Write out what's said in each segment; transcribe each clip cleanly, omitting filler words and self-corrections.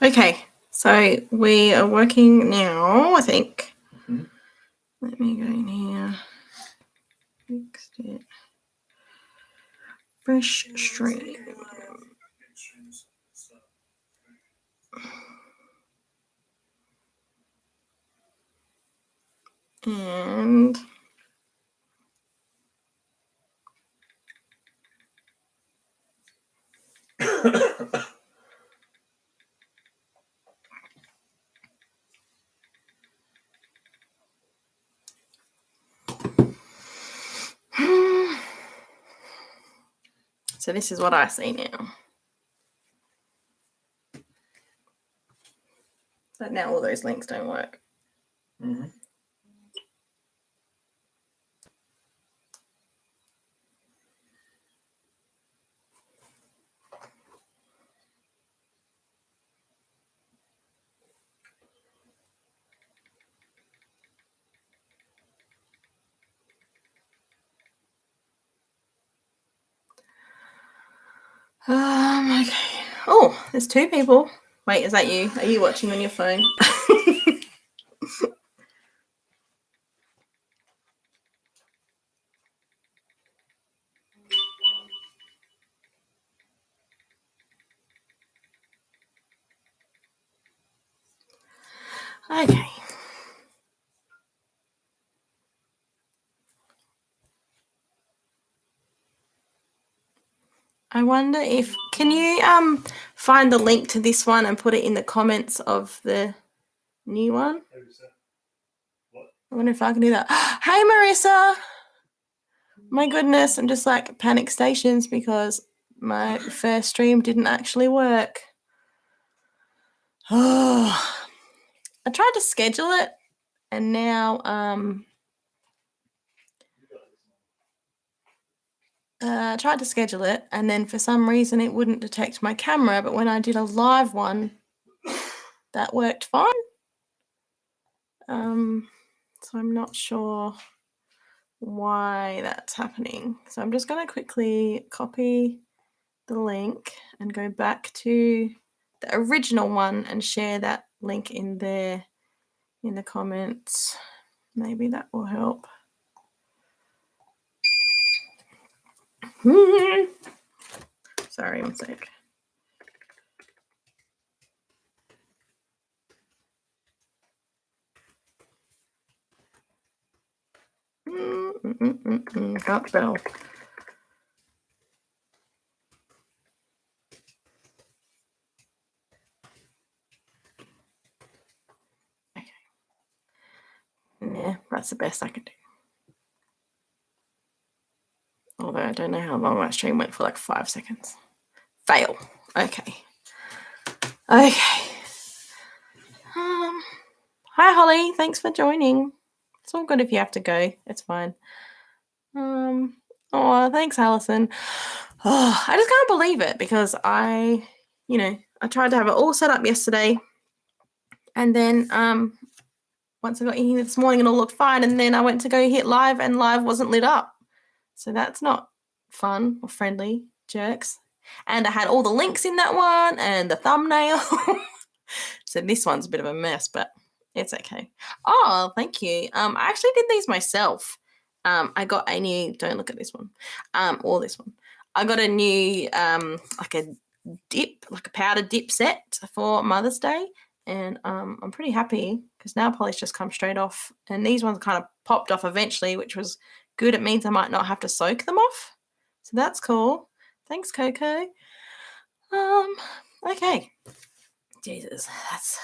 Okay, so we are working now, I think. Let me go in here. Fixed it. Fresh stream. And so this is what I see now. But now all those links don't work. Okay. Oh, there's two people. Wait, is that you? Are you watching on your phone? Okay. I wonder if, can you find the link to this one and put it in the comments of the new one? I wonder if I can do that. Hey, Marissa. My goodness, I'm just like panic stations because my first stream didn't actually work. Oh, I tried to schedule it and now I tried to schedule it and then for some reason it wouldn't detect my camera, but when I did a live one, that worked fine. So I'm not sure why that's happening. So I'm just going to quickly copy the link and go back to the original one and share that link in there in the comments. Maybe that will help. Sorry, one sec. Can't spell. Okay. Yeah, that's the best I can do. Although I don't know how long my stream went for, like 5 seconds. Fail. Okay. Okay. Hi, Holly. Thanks for joining. It's all good if you have to go. It's fine. Oh, thanks, Alison. Oh, I just can't believe it because I tried to have it all set up yesterday, and then once I got in here this morning, it all looked fine, and then I went to go hit live, and live wasn't lit up. So that's not fun or friendly, jerks. And I had all the links in that one and the thumbnail. So this one's a bit of a mess, but it's okay. Oh, thank you. I actually did these myself. I got a new, don't look at this one, or this one. I got a new, like a powder dip set for Mother's Day. And I'm pretty happy because nail polish just comes straight off. And these ones kind of popped off eventually, which was good. It means I might not have to soak them off. So that's cool. Thanks, Coco. Okay. Jesus, that's...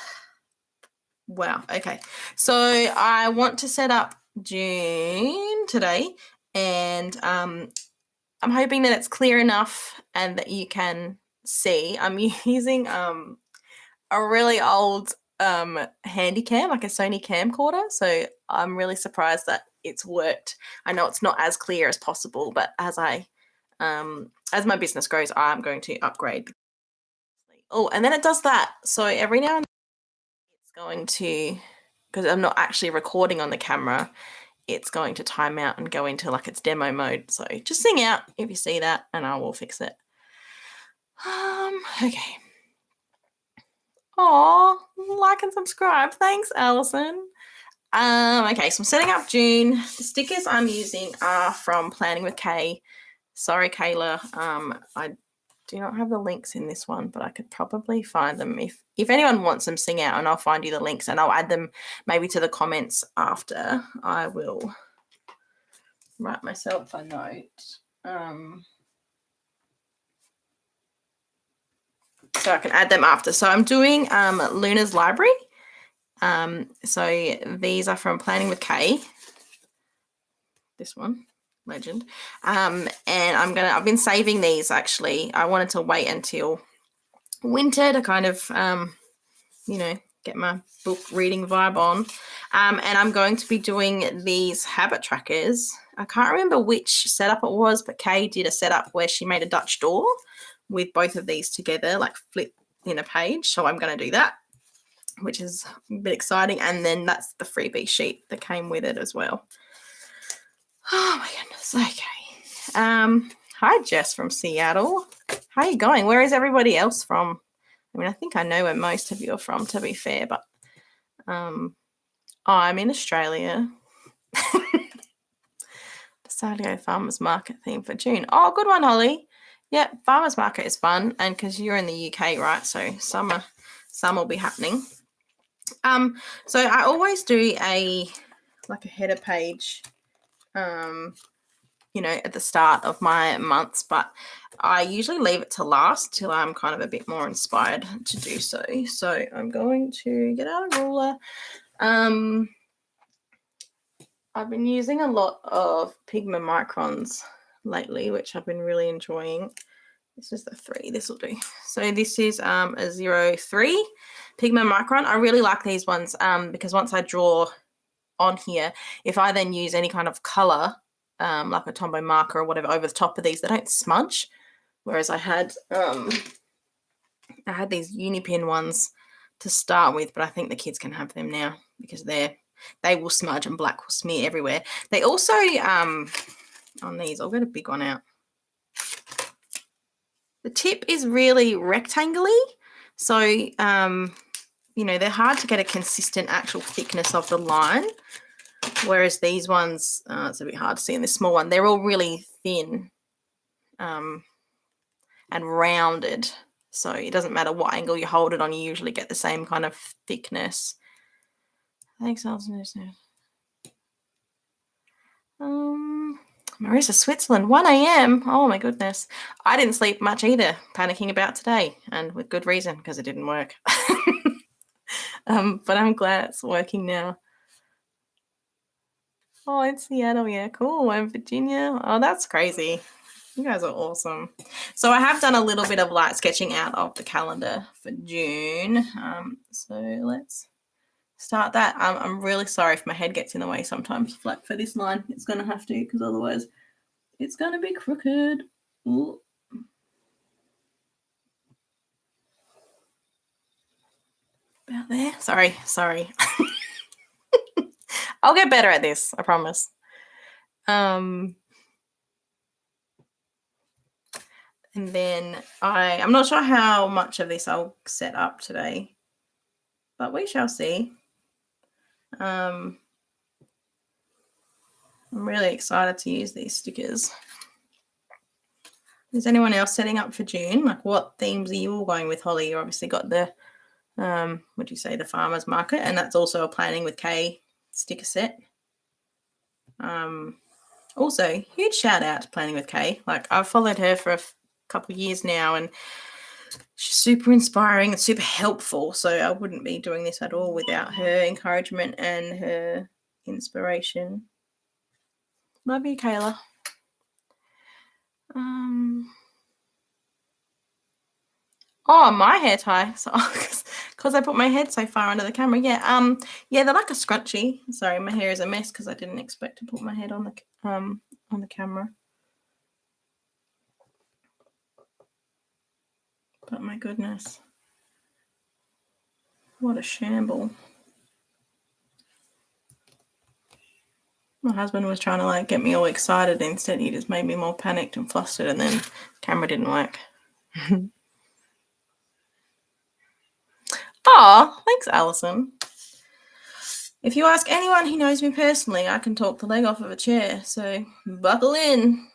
Wow. Okay. So I want to set up June today, and I'm hoping that it's clear enough and that you can see. I'm using a really old handy cam, like a Sony camcorder. So I'm really surprised that it's worked. I know it's not as clear as possible, but as my business grows, I'm going to upgrade. Oh, and then it does that. So every now and then it's going to, because I'm not actually recording on the camera, it's going to time out and go into like its demo mode. So just sing out if you see that and I will fix it. Okay. Oh, like and subscribe. Thanks, Alison. Okay, so I'm setting up June. The stickers I'm using are from Planning with Kay. Sorry, Kayla. I do not have the links in this one, but I could probably find them. If anyone wants them, sing out and I'll find you the links and I'll add them maybe to the comments after. I will write myself a note. So I can add them after. So I'm doing Luna's Library. So these are from Planning with Kay. This one, legend. And I've been saving these actually. I wanted to wait until winter to kind of, get my book reading vibe on. And I'm going to be doing these habit trackers. I can't remember which setup it was, but Kay did a setup where she made a Dutch door with both of these together, like flip in a page. So I'm going to do that, which is a bit exciting. And then that's the freebie sheet that came with it as well. Oh my goodness. Okay. Hi, Jess from Seattle. How are you going? Where is everybody else from? I mean, I think I know where most of you are from, to be fair, but I'm in Australia. Decided to go farmers market theme for June. Oh, good one, Holly. Yeah, farmers market is fun, and because you're in the UK, right? So some will be happening. So I always do a header page, at the start of my months, but I usually leave it to last till I'm kind of a bit more inspired to do so. So I'm going to get out a ruler. I've been using a lot of Pigma Microns lately, which I've been really enjoying. This is the 3. This will do. So this is a 03 Pigma Micron. I really like these ones because once I draw on here, if I then use any kind of color, like a Tombow marker or whatever over the top of these, they don't smudge. Whereas I had these Unipin ones to start with, but I think the kids can have them now because they will smudge and black will smear everywhere. They also on these, I'll get a big one out. The tip is really rectangular, so they're hard to get a consistent actual thickness of the line. Whereas these ones, it's a bit hard to see in this small one. They're all really thin and rounded. So it doesn't matter what angle you hold it on, you usually get the same kind of thickness. Thanks, Alison. Marissa, Switzerland, 1 a.m. Oh my goodness. I didn't sleep much either, panicking about today, and with good reason because it didn't work. But I'm glad it's working now. Oh, in Seattle, yeah, cool. And Virginia. Oh, that's crazy. You guys are awesome. So I have done a little bit of light sketching out of the calendar for June. So let's start that. I'm really sorry if my head gets in the way sometimes. Like for this line, it's going to have to because otherwise it's going to be crooked. Ooh. About there. Sorry. I'll get better at this, I promise. And then I'm not sure how much of this I'll set up today, but we shall see. I'm really excited to use these stickers. Is anyone else setting up for June? Like, what themes are you all going with, Holly? You obviously got the, the farmers market, and that's also a Planning with Kay sticker set. Also, huge shout out to Planning with Kay. Like, I've followed her for a couple of years now, and she's super inspiring and super helpful. So I wouldn't be doing this at all without her encouragement and her inspiration. Love you, Kayla. Oh, my hair tie. So, because I put my head so far under the camera. Yeah. Yeah, they're like a scrunchie. Sorry, my hair is a mess because I didn't expect to put my head on the camera. But my goodness, what a shamble. My husband was trying to get me all excited. Instead, he just made me more panicked and flustered, and then the camera didn't work. Oh, thanks, Alison. If you ask anyone who knows me personally, I can talk the leg off of a chair, so buckle in.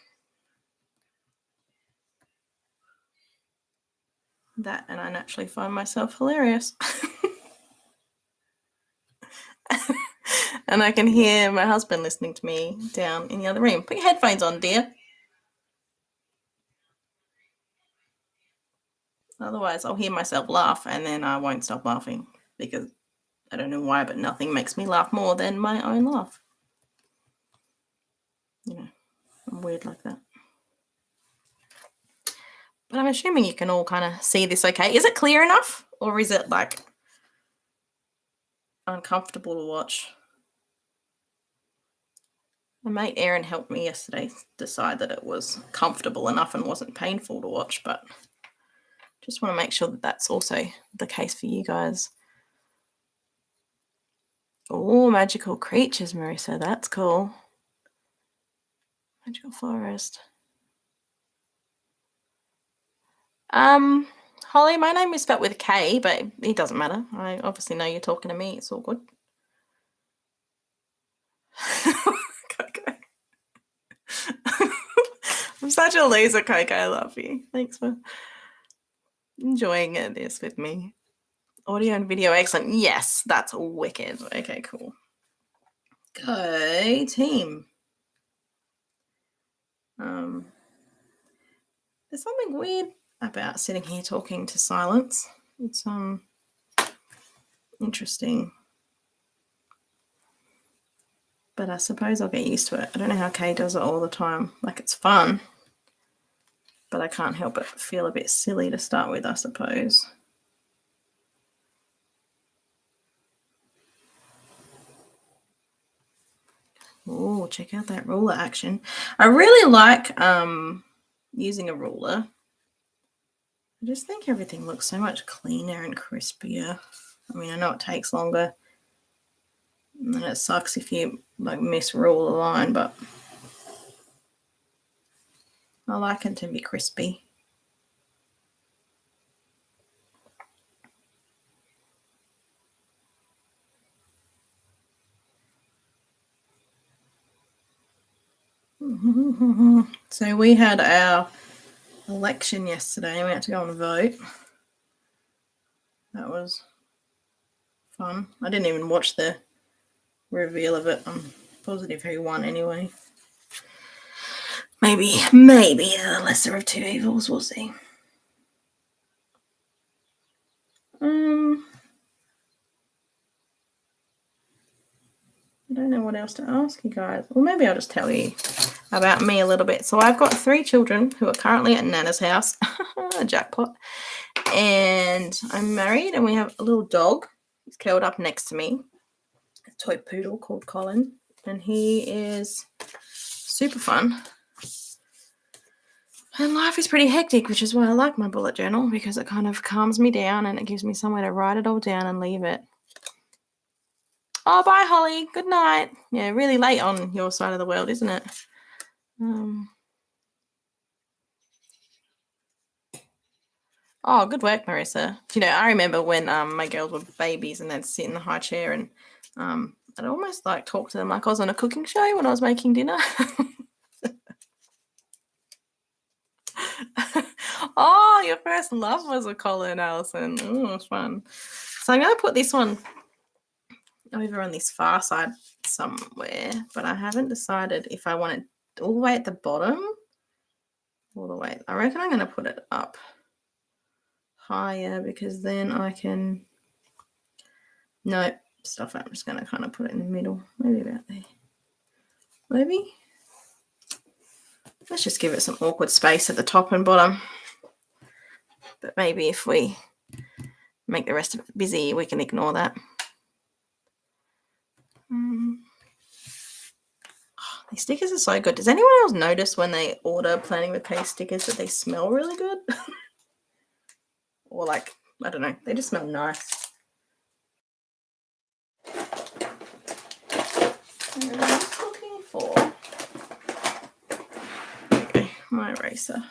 That, and I naturally find myself hilarious. And I can hear my husband listening to me down in the other room. Put your headphones on, dear. Otherwise, I'll hear myself laugh, and then I won't stop laughing, because I don't know why, but nothing makes me laugh more than my own laugh. You know, I'm weird like that. But I'm assuming you can all kind of see this okay. Is it clear enough, or is it like uncomfortable to watch? My mate Erin helped me yesterday decide that it was comfortable enough and wasn't painful to watch, but just want to make sure that that's also the case for you guys. Oh, magical creatures, Marissa. That's cool. Magical forest. Holly, my name is spelled with a K, but it doesn't matter. I obviously know you're talking to me. It's all good. Coco. I'm such a loser, Coco. I love you. Thanks for enjoying this with me. Audio and video, excellent. Yes, that's wicked. Okay, cool. Go team. There's something weird about sitting here talking to silence. It's interesting. But I suppose I'll get used to it. I don't know how Kay does it all the time. Like, it's fun. But I can't help but feel a bit silly to start with, I suppose. Oh, check out that ruler action. I really like using a ruler. I just think everything looks so much cleaner and crispier. I mean, I know it takes longer, and then it sucks if you like misrule a line, but I like it to be crispy. So we had our election yesterday. We had to go and vote. That was fun. I didn't even watch the reveal of it. I'm positive who won anyway. Maybe the lesser of two evils. We'll see. I don't know what else to ask you guys. Well, maybe I'll just tell you about me a little bit. So I've got 3 children who are currently at Nana's house. A jackpot. And I'm married, and we have a little dog. He's curled up next to me. A toy poodle called Colin. And he is super fun. And life is pretty hectic, which is why I like my bullet journal, because it kind of calms me down and it gives me somewhere to write it all down and leave it. Oh, bye, Holly. Good night. Yeah, really late on your side of the world, isn't it? Oh, good work, Marissa. You know, I remember when my girls were babies and they'd sit in the high chair, and I'd almost like talk to them like I was on a cooking show when I was making dinner. Oh, your first love was a Colin, Alison. Oh, fun. So I'm going to put this one over on this far side somewhere, but I haven't decided if I want it all the way at the bottom, all the way. I reckon I'm going to put it up higher, because then I can, no, stuff. I'm just going to kind of put it in the middle, maybe about there. Maybe. Let's just give it some awkward space at the top and bottom. But maybe if we make the rest of it busy, we can ignore that. These stickers are so good. Does anyone else notice when they order Planning with Kay stickers that they smell really good? Or like, I don't know, they just smell nice. And I'm just looking for, okay, my eraser.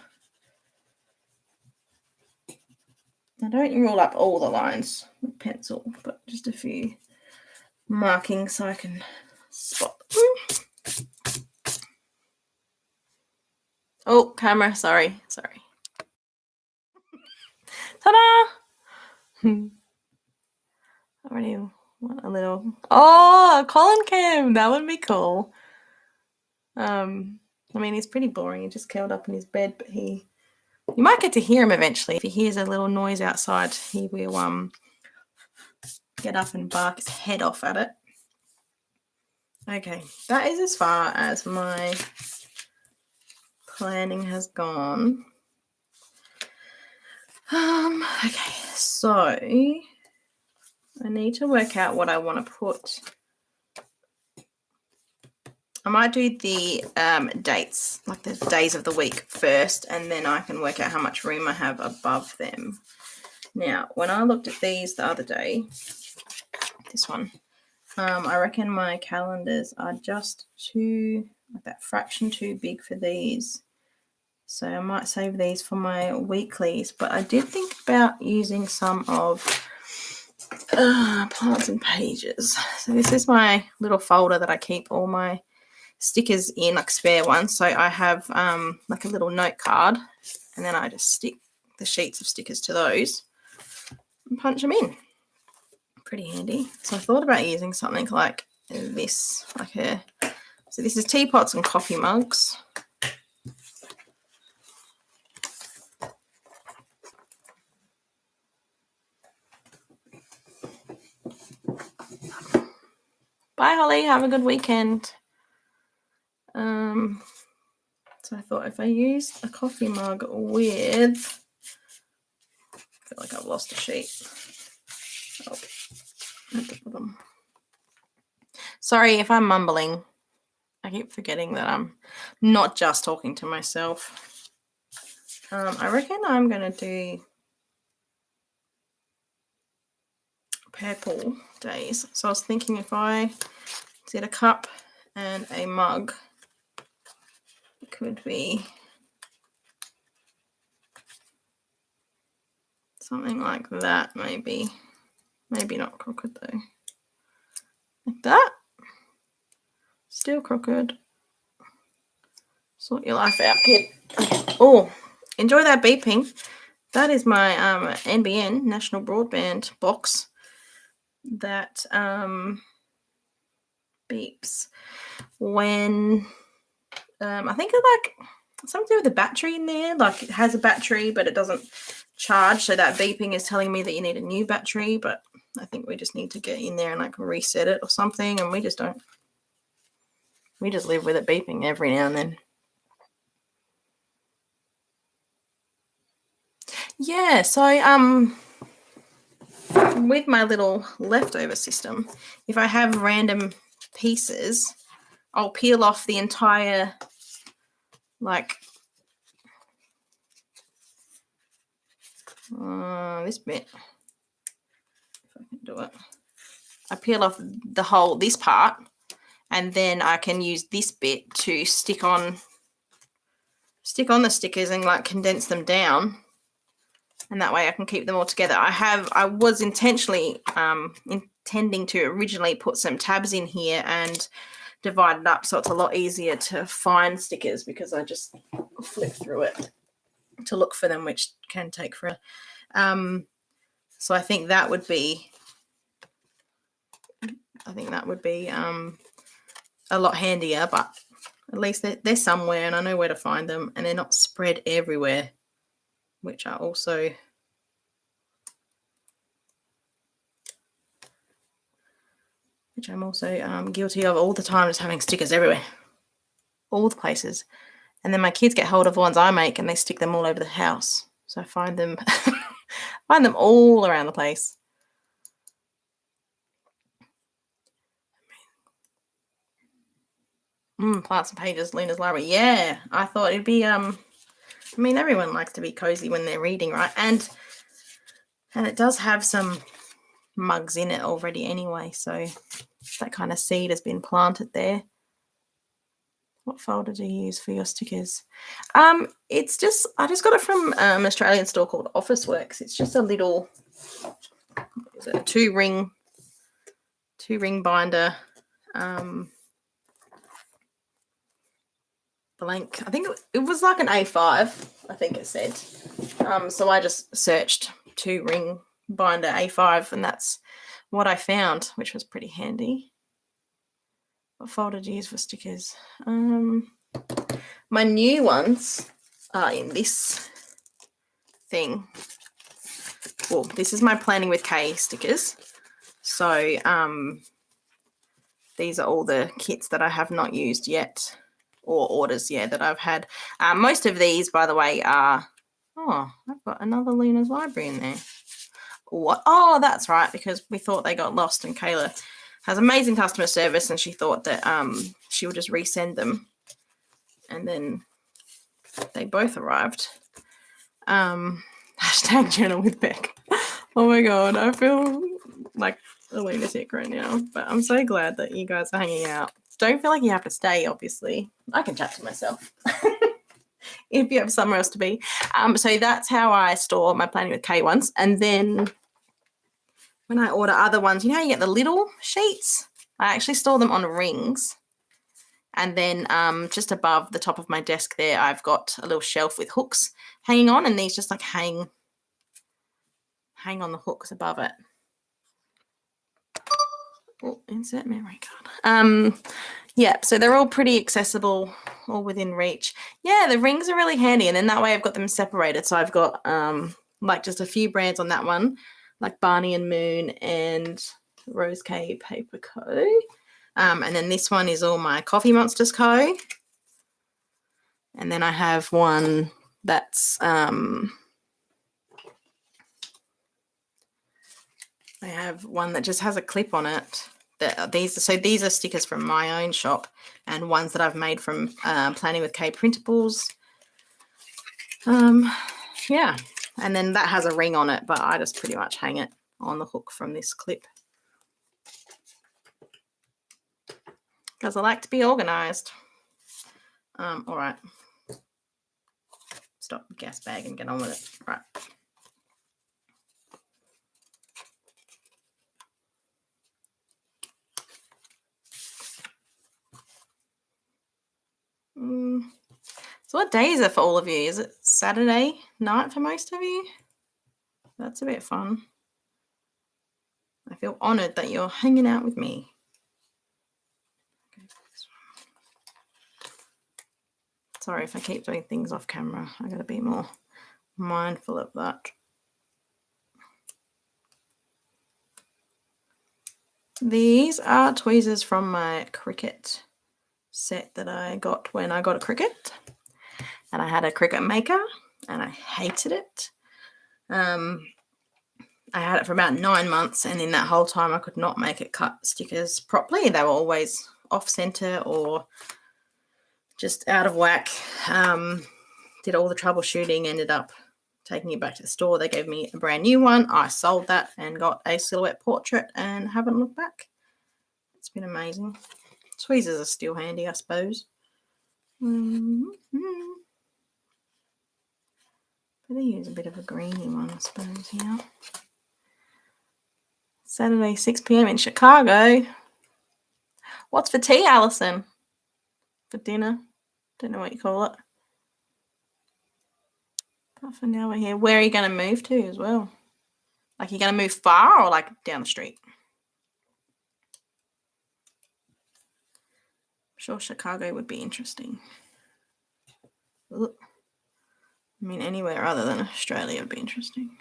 I don't don't rule up all the lines with pencil, but just a few markings so I can spot them. Oh, camera, sorry. Ta-da! I already want a little... Oh, a Colin cam! That would be cool. I mean, he's pretty boring. He just curled up in his bed, but you might get to hear him eventually. If he hears a little noise outside, he will get up and bark his head off at it. Okay, that is as far as my planning has gone. Okay, so I need to work out what I want to put. I might do the dates, like the days of the week first, and then I can work out how much room I have above them. Now, when I looked at these the other day, this one, I reckon my calendars are just like that fraction too big for these. So I might save these for my weeklies, but I did think about using some of Plants and Pages. So this is my little folder that I keep all my stickers in, like spare ones. So I have like a little note card, and then I just stick the sheets of stickers to those and punch them in. Pretty handy. So I thought about using something like this, so this is teapots and coffee mugs. Bye, Holly. Have a good weekend. So I thought if I use a coffee mug with, I feel like I've lost a sheet. Oh, at the bottom. Sorry if I'm mumbling. I keep forgetting that I'm not just talking to myself. I reckon I'm going to do purple days. So I was thinking if I did a cup and a mug, it could be something like that, maybe. Maybe not crooked though. Like that. Still crooked. Sort your life out, kid. Okay. Oh, enjoy that beeping. That is my NBN, National Broadband box that beeps when I think it's like something to do with the battery in there. Like it has a battery, but it doesn't charge. So that beeping is telling me that you need a new battery, but I think we just need to get in there and like reset it or something. And we just don't. We just live with it beeping every now and then. Yeah, so with my little leftover system, if I have random pieces, I'll peel off the entire, like, this bit. If I can do it. I peel off this part, and then I can use this bit to stick on the stickers and like condense them down. And that way I can keep them all together. I was intentionally intending to originally put some tabs in here and divide it up so it's a lot easier to find stickers, because I just flip through it to look for them, which can take forever. So I think that would be a lot handier, but at least they're somewhere and I know where to find them, and they're not spread everywhere, which I'm also guilty of all the time, just having stickers everywhere, all the places. And then my kids get hold of the ones I make and they stick them all over the house. So I find them all around the place. Plants and Pages, Luna's Library. Yeah, I thought it'd be I mean, everyone likes to be cozy when they're reading, right? And it does have some mugs in it already anyway, so that kind of seed has been planted there. What folder do you use for your stickers? It's just, I just got it from an Australian store called Officeworks. It's just a little, is it a two ring binder, blank. I think it was like an A5, I think it said. So I just searched 2-ring binder A5 and that's what I found, which was pretty handy. What folder do you use for stickers? My new ones are in this thing. Well, this is my Planning with Kay stickers. So these are all the kits that I have not used yet, or orders, yeah, that I've had. Most of these, by the way, are, oh, I've got another Luna's Library in there. What? Oh, that's right, because we thought they got lost, and Kayla has amazing customer service, and she thought that she would just resend them, and then they both arrived. Hashtag journal with Beck. Oh my god, I feel like a lunatic right now, but I'm so glad that you guys are hanging out. Don't feel like you have to stay, obviously. I can chat to myself if you have somewhere else to be. So that's how I store my Planning with Kay ones. And then when I order other ones, you know how you get the little sheets? I actually store them on rings. And then just above the top of my desk there, I've got a little shelf with hooks hanging on, and these just like hang on the hooks above it. Oh, insert memory card. Yeah, so they're all pretty accessible, all within reach. Yeah, the rings are really handy, and then that way I've got them separated. So I've got like just a few brands on that one, like Barney and Moon and Rose K Paper Co. And then this one is all my Coffee Monsters Co. And then I have one that's I have one that just has a clip on it. These are stickers from my own shop, and ones that I've made from Planning with Kay printables. Yeah, and then that has a ring on it, but I just pretty much hang it on the hook from this clip because I like to be organized. All right, stop the gas bag and get on with it. Right. So what day is it for all of you? Is it Saturday night for most of you? That's a bit fun. I feel honoured that you're hanging out with me. Sorry if I keep doing things off camera. I got to be more mindful of that. These are tweezers from my cricket set that I got when I got a cricket. And I had a cricket maker and I hated it. I had it for about 9 months, and in that whole time I could not make it cut stickers properly. They were always off center or just out of whack. Did all the troubleshooting, ended up taking it back to the store. They gave me a brand new one. I sold that and got a silhouette portrait and haven't looked back. It's been amazing. Tweezers are still handy, I suppose. Better use a bit of a greeny one, I suppose, here. Saturday, 6 p.m. in Chicago. What's for tea, Alison? For dinner? Don't know what you call it. But for now we're here. Where are you going to move to as well? Like, you're going to move far or like down the street? I'm sure Chicago would be interesting. Ugh. I mean, anywhere other than Australia would be interesting.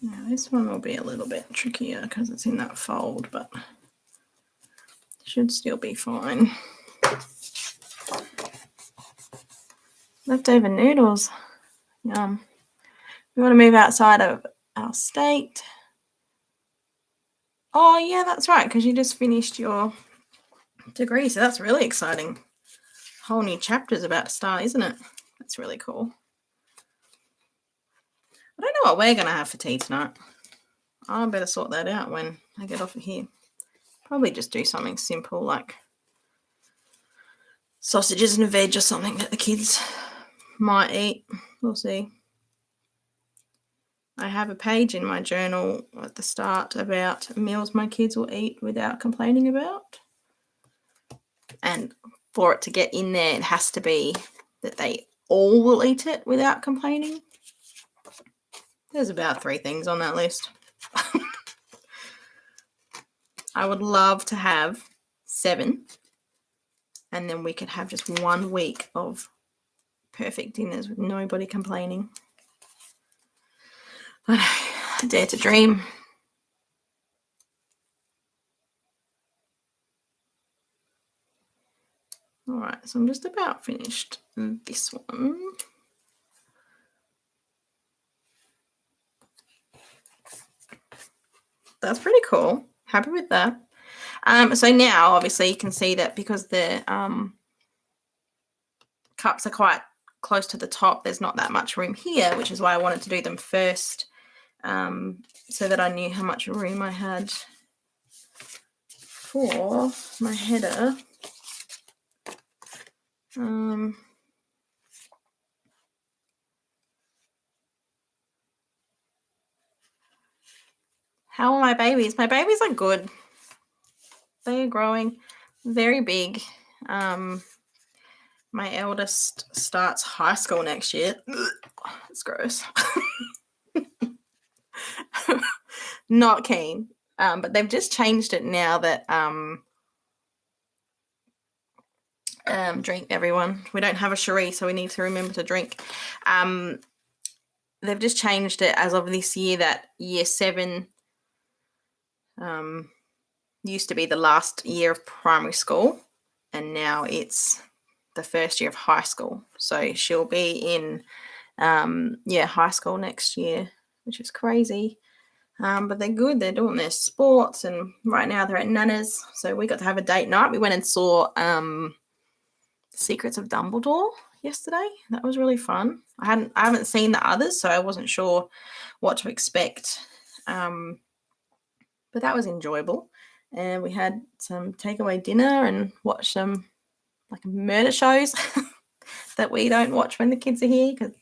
Now this one will be a little bit trickier because it's in that fold, but should still be fine. Leftover noodles. Yum. We want to move outside of our state. Oh, yeah, that's right, because you just finished your degree, so that's really exciting. Whole new chapter's about to start, isn't it? That's really cool. I don't know what we're going to have for tea tonight. I better sort that out when I get off of here. Probably just do something simple like sausages and a veg or something that the kids might eat. We'll see. I have a page in my journal at the start about meals my kids will eat without complaining about. And for it to get in there, it has to be that they all will eat it without complaining. There's about 3 things on that list. I would love to have 7, and then we could have just 1 week of perfect dinners with nobody complaining. I dare to dream. All right, so I'm just about finished this one. That's pretty cool. Happy with that. So now, obviously, you can see that because the cups are quite close to the top, there's not that much room here, which is why I wanted to do them first, so that I knew how much room I had for my header. How are my babies? My babies are good. They are growing very big. My eldest starts high school next year. It's gross. Not keen. But they've just changed it now that drink, everyone. We don't have a Cherie, so we need to remember to drink. They've just changed it as of this year that year 7 used to be the last year of primary school, and now it's the first year of high school. So she'll be in high school next year, which is crazy. But they're good. They're doing their sports, and right now they're at Nana's. So we got to have a date night. We went and saw Secrets of Dumbledore yesterday. That was really fun. I haven't seen the others, so I wasn't sure what to expect. But that was enjoyable. And we had some takeaway dinner and watched some like murder shows that we don't watch when the kids are here because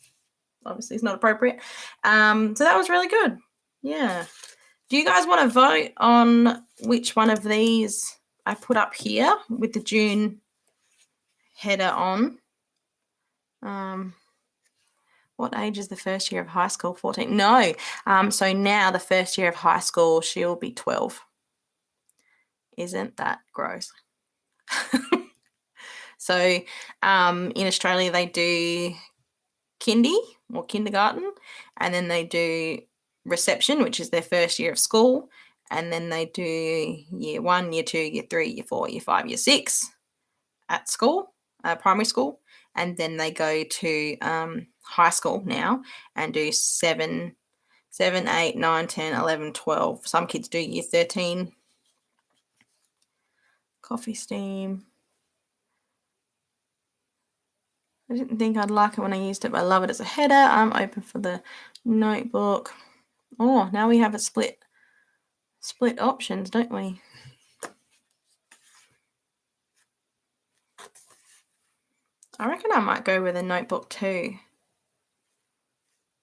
obviously it's not appropriate. So that was really good. Yeah. Do you guys want to vote on which one of these I put up here with the June header on? What age is the first year of high school? 14? No. So now the first year of high school, she'll be 12. Isn't that gross? So in Australia, they do kindy or kindergarten, and then they do reception, which is their first year of school, and then they do year 1, year 2, year 3, year 4, year 5, year 6 at school, primary school, and then they go to high school now and do 7, 8, 9, 10, 11, 12. Some kids do year 13. Coffee steam. I didn't think I'd like it when I used it, but I love it as a header. I'm open for the notebook. Oh, now we have a split options, don't we? I reckon I might go with a notebook too.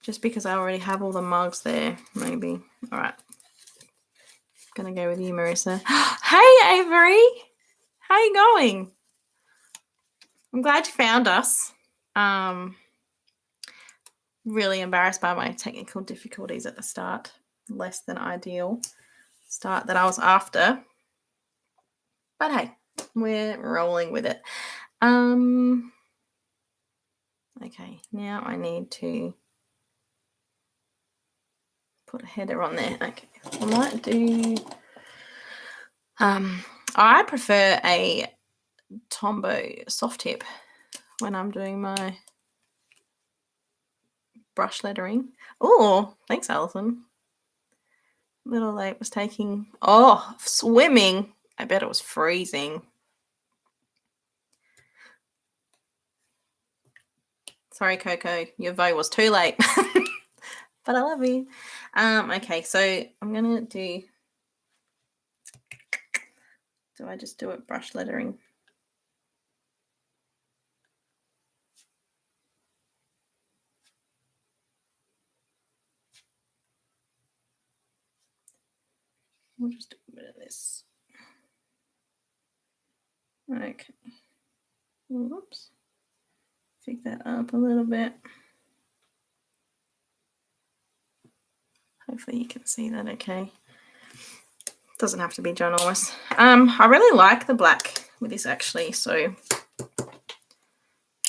Just because I already have all the mugs there, maybe. All right. Gonna go with you, Marissa. Hey, Avery. How you going? I'm glad you found us. Really embarrassed by my technical difficulties at the start. Less than ideal start that I was after. But hey, we're rolling with it. Okay, now I need to put a header on there. Okay, I might do. I prefer a Tombow soft tip when I'm doing my brush lettering. Oh, thanks, Alison. Little late was taking, oh, swimming. I bet it was freezing. Sorry, Coco, your vote was too late. But I love you. Okay, so I'm gonna do I just do it brush lettering? We'll just do a bit of this. Okay. Whoops. Pick that up a little bit. Hopefully you can see that okay. Doesn't have to be ginormous. I really like the black with this actually, so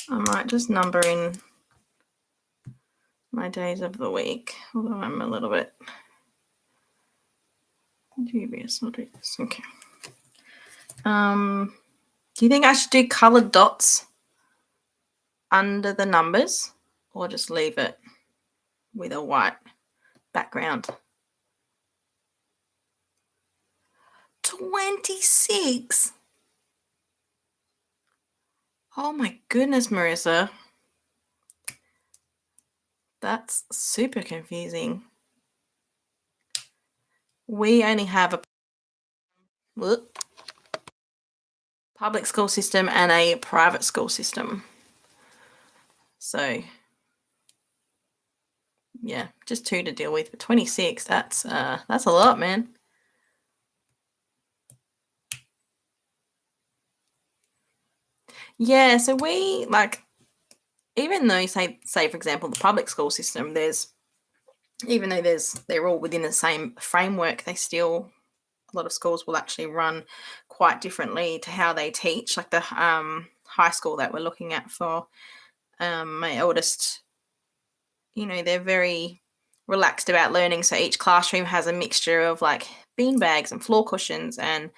I might just number in my days of the week, although I'm a little bit dubious. I'll do this. Okay. Do you think I should do colored dots under the numbers or just leave it with a white background? 26. Oh my goodness, Marissa. That's super confusing. We only have a public school system and a private school system. So yeah, just 2 to deal with, but 26, that's a lot, man. Yeah, so we like, even though say for example the public school system, even though they're all within the same framework, they still, a lot of schools will actually run quite differently to how they teach. Like the high school that we're looking at for my eldest, they're very relaxed about learning. So each classroom has a mixture of like bean bags and floor cushions and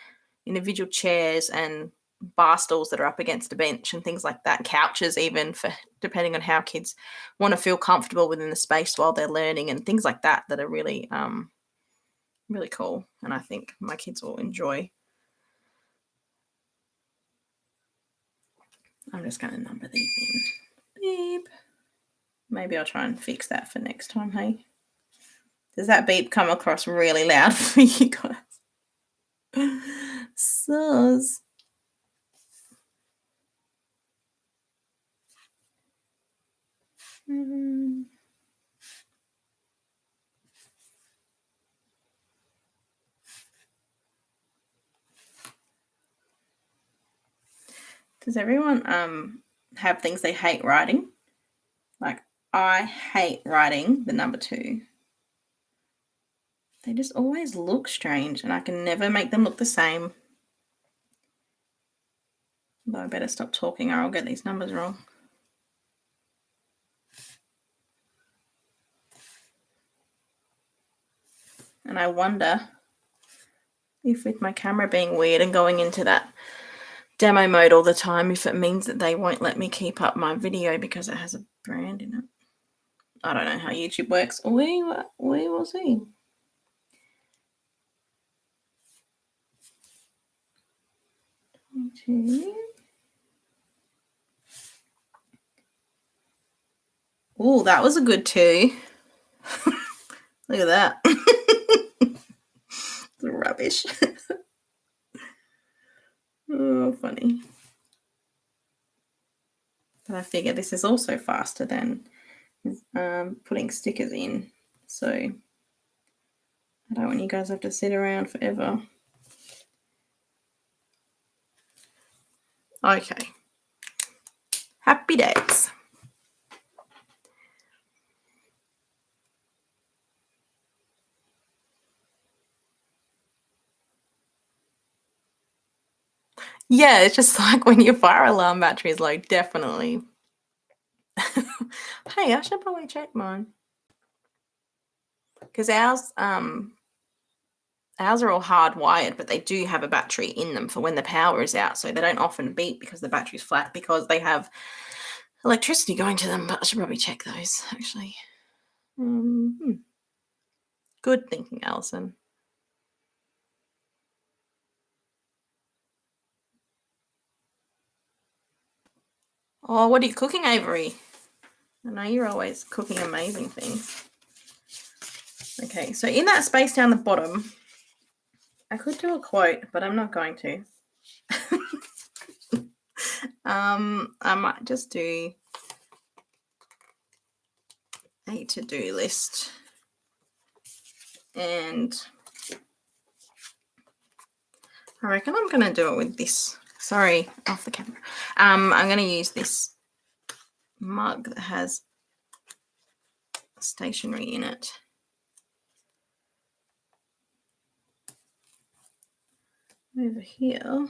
individual chairs and bar stools that are up against a bench and things like that, couches even, for depending on how kids want to feel comfortable within the space while they're learning, and things like that are really really cool, and I think my kids will enjoy. I'm just going to number these in. Beep. Maybe I'll try and fix that for next time, hey? Does that beep come across really loud for you guys? Sus. Does everyone have things they hate writing? Like, I hate writing the number 2. They just always look strange, and I can never make them look the same. Though I better stop talking or I'll get these numbers wrong. And I wonder if, with my camera being weird and going into that demo mode all the time, if it means that they won't let me keep up my video because it has a brand in it. I don't know how YouTube works. We will see. Oh, that was a good 2. Look at that. Rubbish. Oh, funny. But I figure this is also faster than putting stickers in. So I don't want you guys to have to sit around forever. Okay. Happy days. Yeah, it's just like when your fire alarm battery is low, definitely. Hey, I should probably check mine. Because ours are all hardwired, but they do have a battery in them for when the power is out. So they don't often beep because the battery's flat, because they have electricity going to them. But I should probably check those, actually. Good thinking, Alison. Oh, what are you cooking, Avery? I know you're always cooking amazing things. Okay, so in that space down the bottom, I could do a quote, but I'm not going to. I might just do a to-do list, and I reckon I'm going to do it with this. Sorry, off the camera. I'm going to use this mug that has stationery in it. Over here,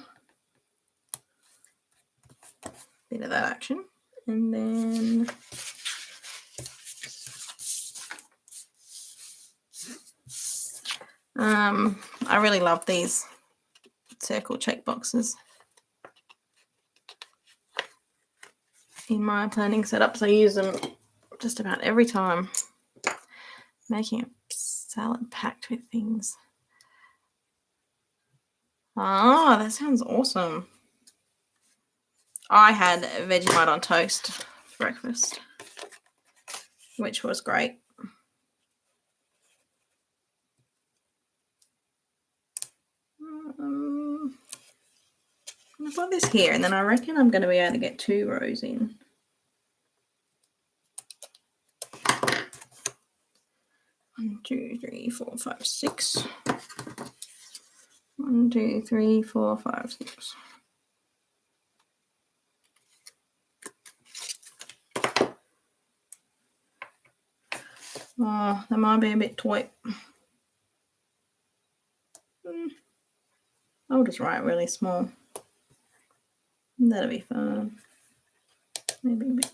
bit of that action, and then I really love these circle check boxes in my planning setups. I use them just about every time, making a salad packed with things. Ah, that sounds awesome. I had Vegemite on toast for breakfast, which was great. I've got this here, and then I reckon I'm going to be able to get 2 rows in. One, 2, 3, 4, 5, 6. 1, 2, 3, 4, 5, 6. Oh, that might be a bit tight. I'll just write really small. That'll be fun. Maybe a bit.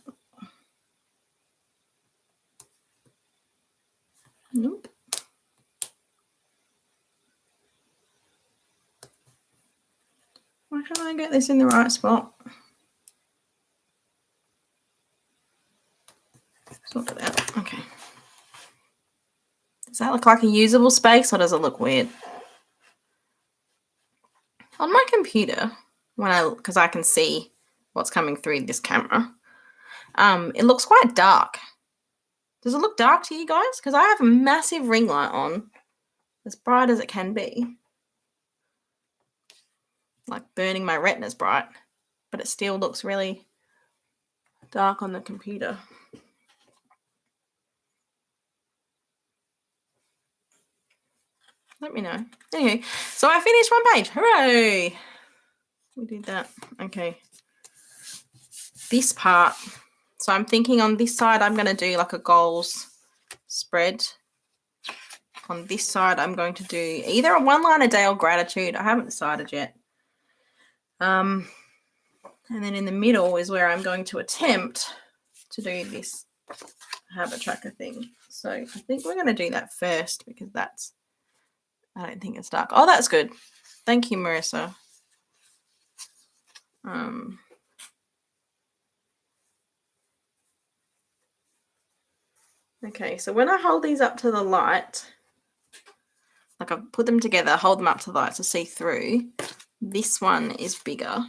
Nope. Why can't I get this in the right spot? Sort it out. Okay. Does that look like a usable space, or does it look weird? On my computer, because I can see what's coming through this camera, it looks quite dark. Does it look dark to you guys? Because I have a massive ring light on, as bright as it can be. Like burning my retinas bright, but it still looks really dark on the computer. Let me know. Anyway, so I finished one page. Hooray! We did that. Okay. This part. So I'm thinking on this side, I'm going to do like a goals spread. On this side, I'm going to do either a 1 line a day or gratitude. I haven't decided yet. And then in the middle is where I'm going to attempt to do this habit tracker thing. So I think we're going to do that first, because that's, I don't think it's dark. Oh, that's good. Thank you, Marissa. Okay, so when I hold these up to the light, like I put them together, hold them up to the light to see through, this one is bigger.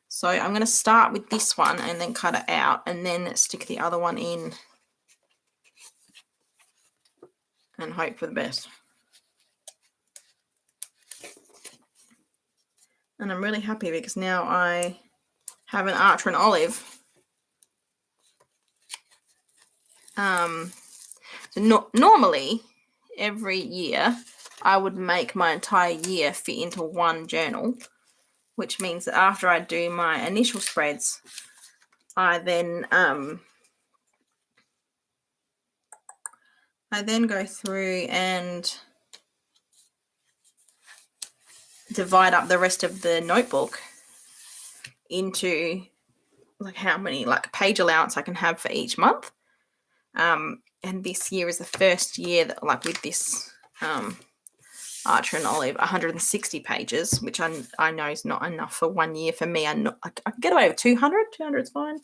So I'm going to start with this one and then cut it out and then stick the other one in and hope for the best. And I'm really happy because now I have an archer and olive. So normally every year I would make my entire year fit into one journal, which means that after I do my initial spreads, I then go through and divide up the rest of the notebook into like how many like page allowance I can have for each month. And this year is the first year that, like with this Archer and Olive, 160 pages, which I know is not enough for 1 year for me. I can get away with 200. 200 is fine.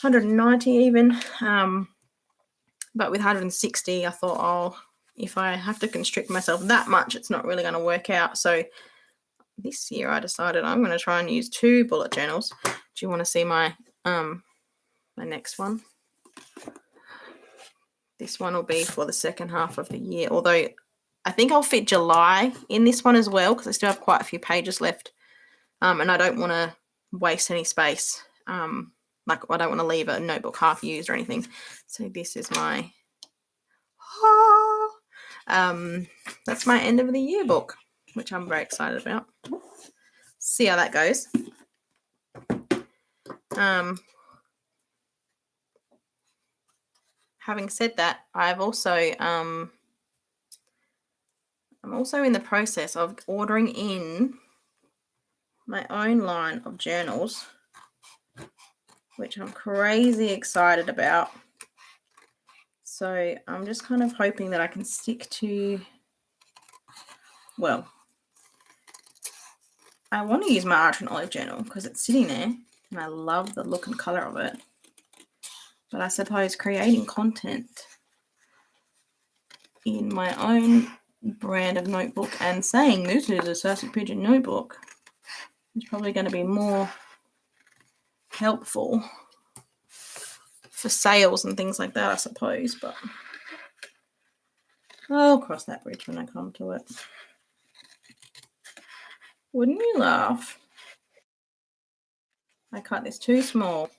190 even. But with 160, I thought, oh, if I have to constrict myself that much, it's not really going to work out. So this year I decided I'm going to try and use 2 bullet journals. Do you want to see my my next one? This one will be for the second half of the year, although I think I'll fit July in this one as well because I still have quite a few pages left, and I don't want to waste any space. Like I don't want to leave a notebook half used or anything. So this is my that's my end of the year book, which I'm very excited about. See how that goes. Having said that, I'm also in the process of ordering in my own line of journals, which I'm crazy excited about. So I'm just kind of hoping that I can stick to, well, I want to use my Art and Olive journal because it's sitting there and I love the look and colour of it. But I suppose creating content in my own brand of notebook and saying this is a Sassy Pigeon notebook is probably going to be more helpful for sales and things like that, I suppose. But I'll cross that bridge when I come to it. Wouldn't you laugh? I cut this too small.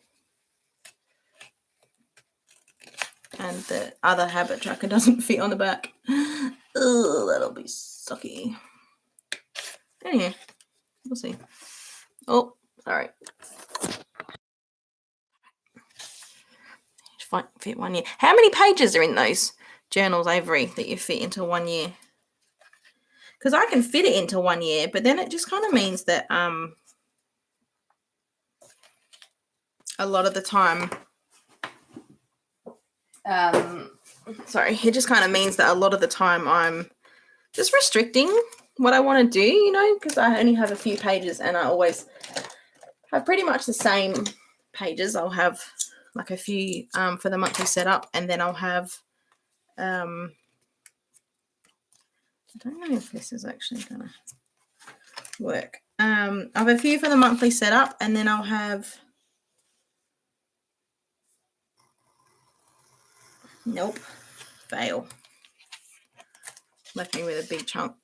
And the other habit tracker doesn't fit on the back. Ugh, that'll be sucky. Anyway, we'll see. Oh, sorry. Fit 1 year. How many pages are in those journals, Avery, that you fit into 1 year? Because I can fit it into 1 year, but then it just kind of means that a lot of the time, it just kind of means that a lot of the time I'm just restricting what I want to do, you know, because I only have a few pages and I always have pretty much the same pages. I'll have like a few for the monthly setup, and then I'll have I don't know if this is actually gonna work. I have a few for the monthly setup, and then I'll have fail. Left me with a big chunk.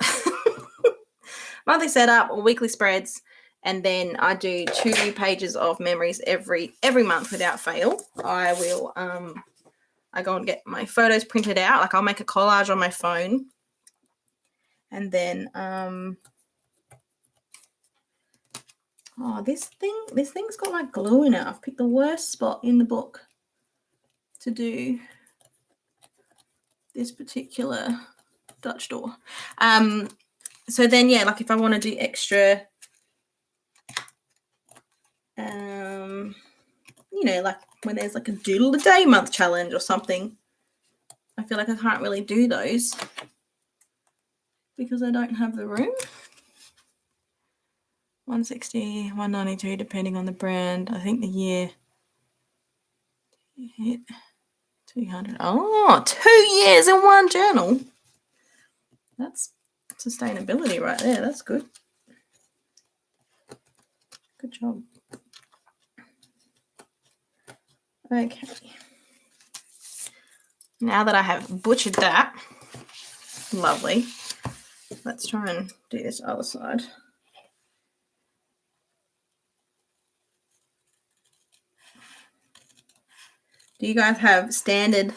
Monthly setup or weekly spreads, and then I do 2 pages of memories every month without fail. I will I go and get my photos printed out. Like I'll make a collage on my phone, and then this thing's got like glue in it. I've picked the worst spot in the book to do this particular Dutch door. So then, yeah, like if I want to do extra, you know, like when there's like a doodle a day month challenge or something, I feel like I can't really do those because I don't have the room. 160, 192, depending on the brand. I think the year hit 200. Oh, 2 years in one journal. That's sustainability right there. That's good. Good job. Okay. Now that I have butchered that, lovely. Let's try and do this other side. Do you guys have standard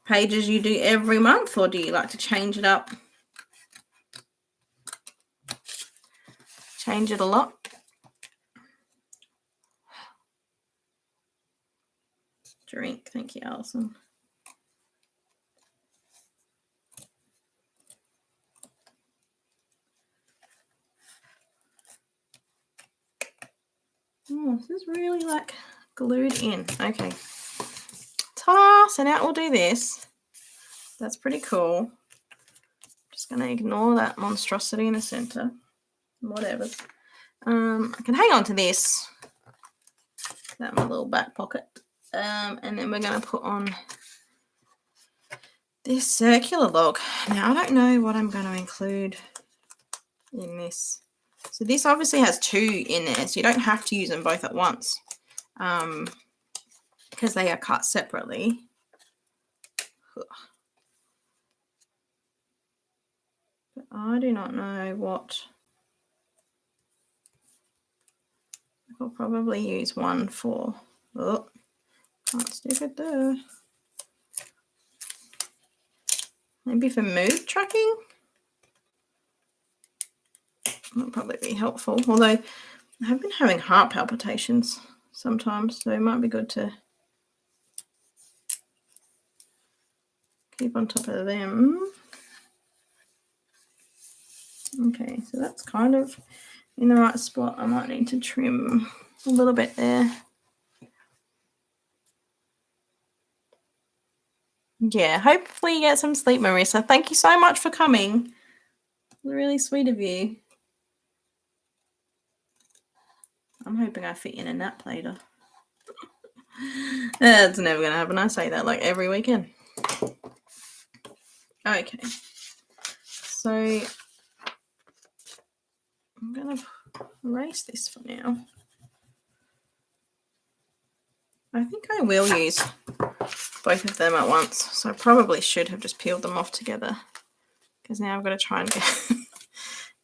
pages you do every month, or do you like to change it up? Change it a lot? Drink. Thank you, Alison. Oh, this is really like glued in. Okay. So now we'll do this. That's pretty cool. Just going to ignore that monstrosity in the center. Whatever. I can hang on to this. That my little back pocket. And then we're going to put on this circular log. Now, I don't know what I'm going to include in this. So this obviously has 2 in there, so you don't have to use them both at once because they are cut separately. But I do not know what. I'll probably use one for, oh, can't stick it there. Maybe for mood tracking. That'll probably be helpful. Although I have been having heart palpitations sometimes, so it might be good to keep on top of them. Okay, so that's kind of in the right spot. I might need to trim a little bit there. Yeah, hopefully you get some sleep, Marissa. Thank you so much for coming. Really sweet of you. I'm hoping I fit in a nap later. That's never going to happen. I say that like every weekend. Okay. So I'm going to erase this for now. I think I will use both of them at once. So I probably should have just peeled them off together, because now I've got to try and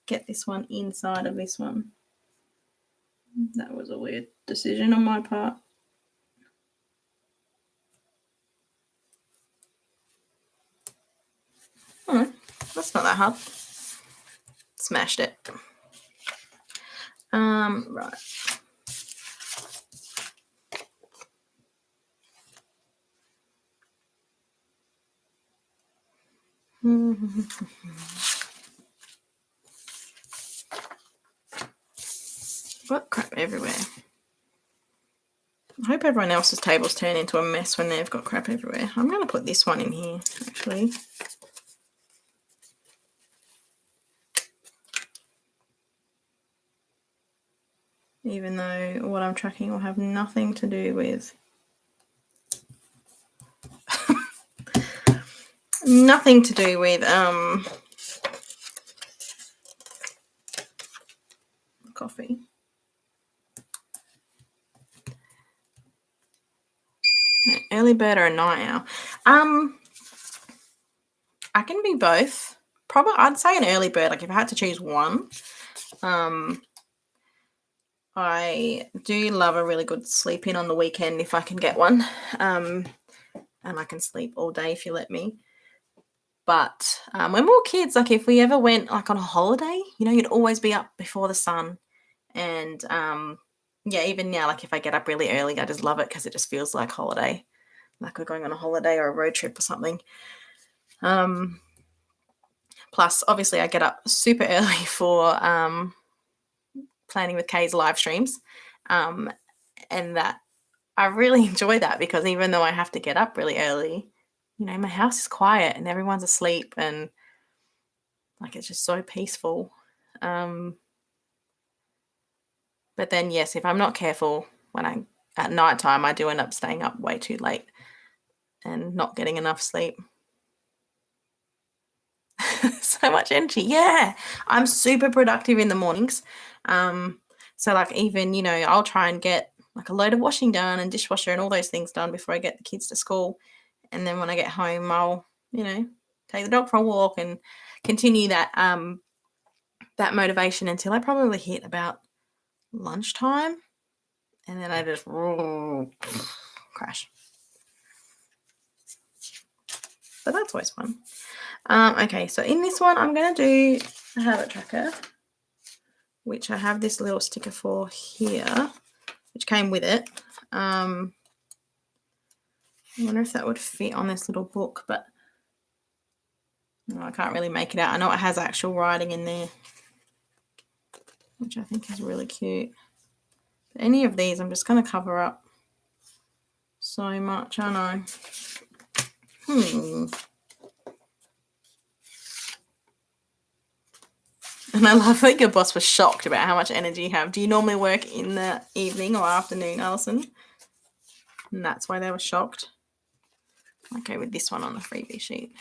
get this one inside of this one. That was a weird decision on my part. Oh, that's not that hard. Smashed it. Right. What crap everywhere. I hope everyone else's tables turn into a mess when they've got crap everywhere. I'm going to put this one in here, actually. Even though what I'm tracking will have nothing to do with nothing to do with coffee. Early bird or a night owl? I can be both. Probably, I'd say an early bird. Like if I had to choose one, I do love a really good sleep in on the weekend if I can get one, and I can sleep all day if you let me. But when we were kids, like if we ever went like on a holiday, you know, you'd always be up before the sun. And yeah, even now, like if I get up really early, I just love it because it just feels like holiday, like we're going on a holiday or a road trip or something. Plus, obviously, I get up super early for planning with Kay's live streams, and that I really enjoy that because even though I have to get up really early, you know, my house is quiet and everyone's asleep and like it's just so peaceful. But then, yes, if I'm not careful when at night time, I do end up staying up way too late and not getting enough sleep. So much energy. Yeah, I'm super productive in the mornings. So like even, you know, I'll try and get like a load of washing done and dishwasher and all those things done before I get the kids to school. And then when I get home, I'll, you know, take the dog for a walk and continue that that motivation until I probably hit about lunchtime. And then I just crash. But that's always fun. Okay, so in this one, I'm going to do a habit tracker, which I have this little sticker for here, which came with it. I wonder if that would fit on this little book, but no, I can't really make it out. I know it has actual writing in there, which I think is really cute. But any of these, I'm just going to cover up so much, I know. And I love that your boss was shocked about how much energy you have. Do you normally work in the evening or afternoon, Alison? And that's why they were shocked. I'll go with this one on the freebie sheet.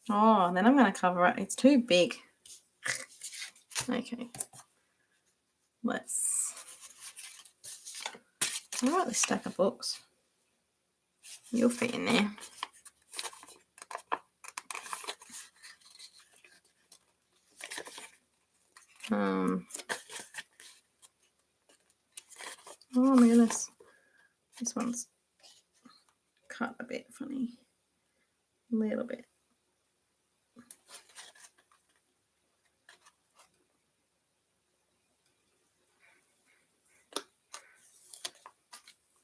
Oh, then I'm going to cover it. It's too big. Okay. Let's... What about this stack of books? You'll fit in there. Oh my goodness. This one's cut a bit funny. A little bit.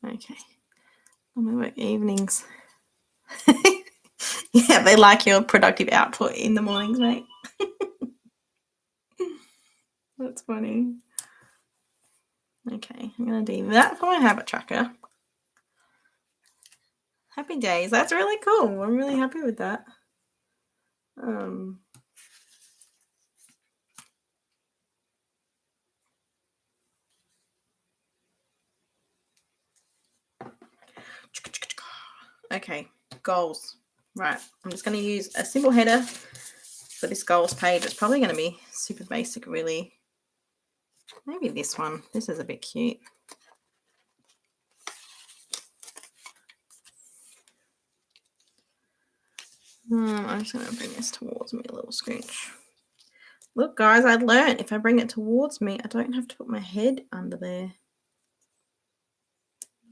Okay. I'm gonna work evenings. Yeah, they like your productive output in the mornings, mate. That's funny. Okay, I'm gonna do that for my habit tracker. Happy days. That's really cool. I'm really happy with that. Okay, goals. Right, I'm just going to use a simple header for this goals page. It's probably going to be super basic, really. Maybe this one. This is a bit cute. I'm just going to bring this towards me a little scooch. Look, guys, I learned if I bring it towards me, I don't have to put my head under there.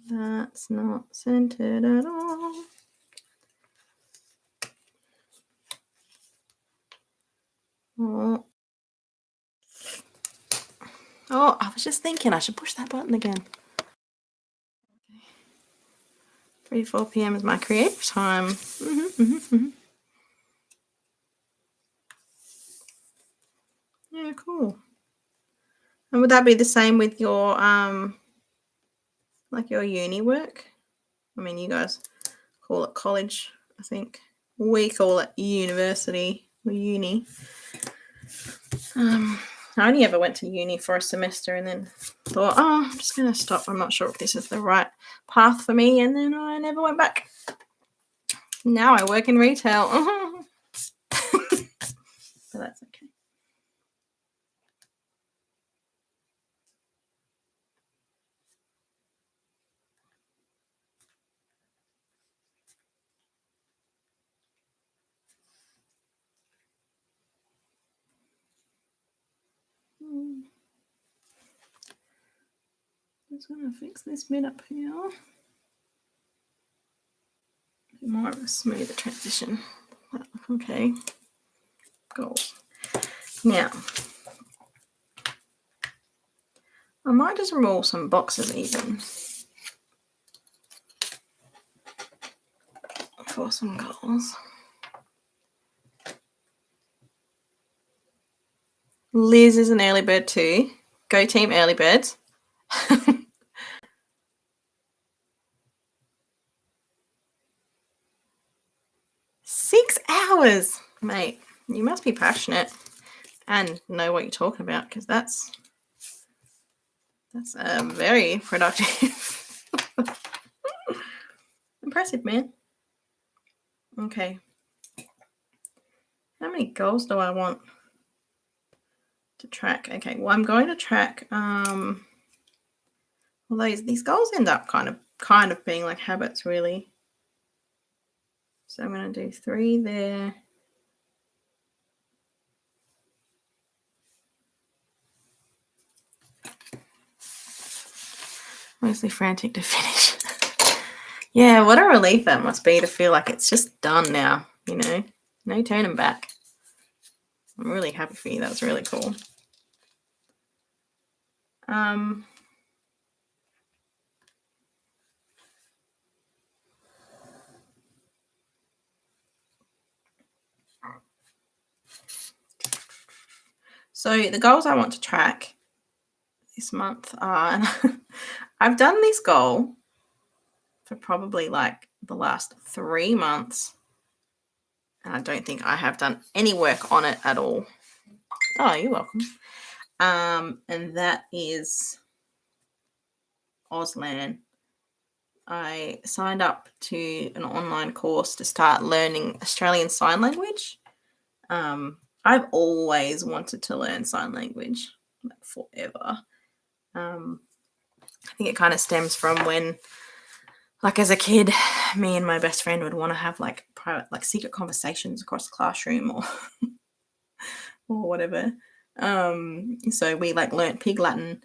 That's not centered at all. Oh, I was just thinking I should push that button again. 3 to 4 p.m. is my creative time. Yeah, cool. And would that be the same with your like your uni work? I mean, you guys call it college, I think. We call it university or uni. I only ever went to uni for a semester and then thought, oh, I'm just going to stop. I'm not sure if this is the right path for me. And then I never went back. Now I work in retail. So that's okay. Just going to fix this bit up here. More of a smoother transition. Okay. Goals. Now, I might just roll some boxes even for some goals. Liz is an early bird too. Go team early birds. 6 hours, mate. You must be passionate and know what you're talking about, because that's very productive. Impressive, man. Okay. How many goals do I want to track? Okay, well, I'm going to track well, these goals end up kind of being like habits, really. So I'm going to do 3 there. Mostly frantic to finish. Yeah, what a relief that must be to feel like it's just done now, you know? No turning back. I'm really happy for you. That was really cool. So the goals I want to track this month are, and I've done this goal for probably like the last 3 months, and I don't think I have done any work on it at all. Oh, you're welcome. and that is Auslan. I signed up to an online course to start learning Australian Sign Language. I've always wanted to learn sign language, like forever. I think it kind of stems from when, like as a kid, me and my best friend would want to have like private, like secret conversations across the classroom or whatever. So we like learnt Pig Latin,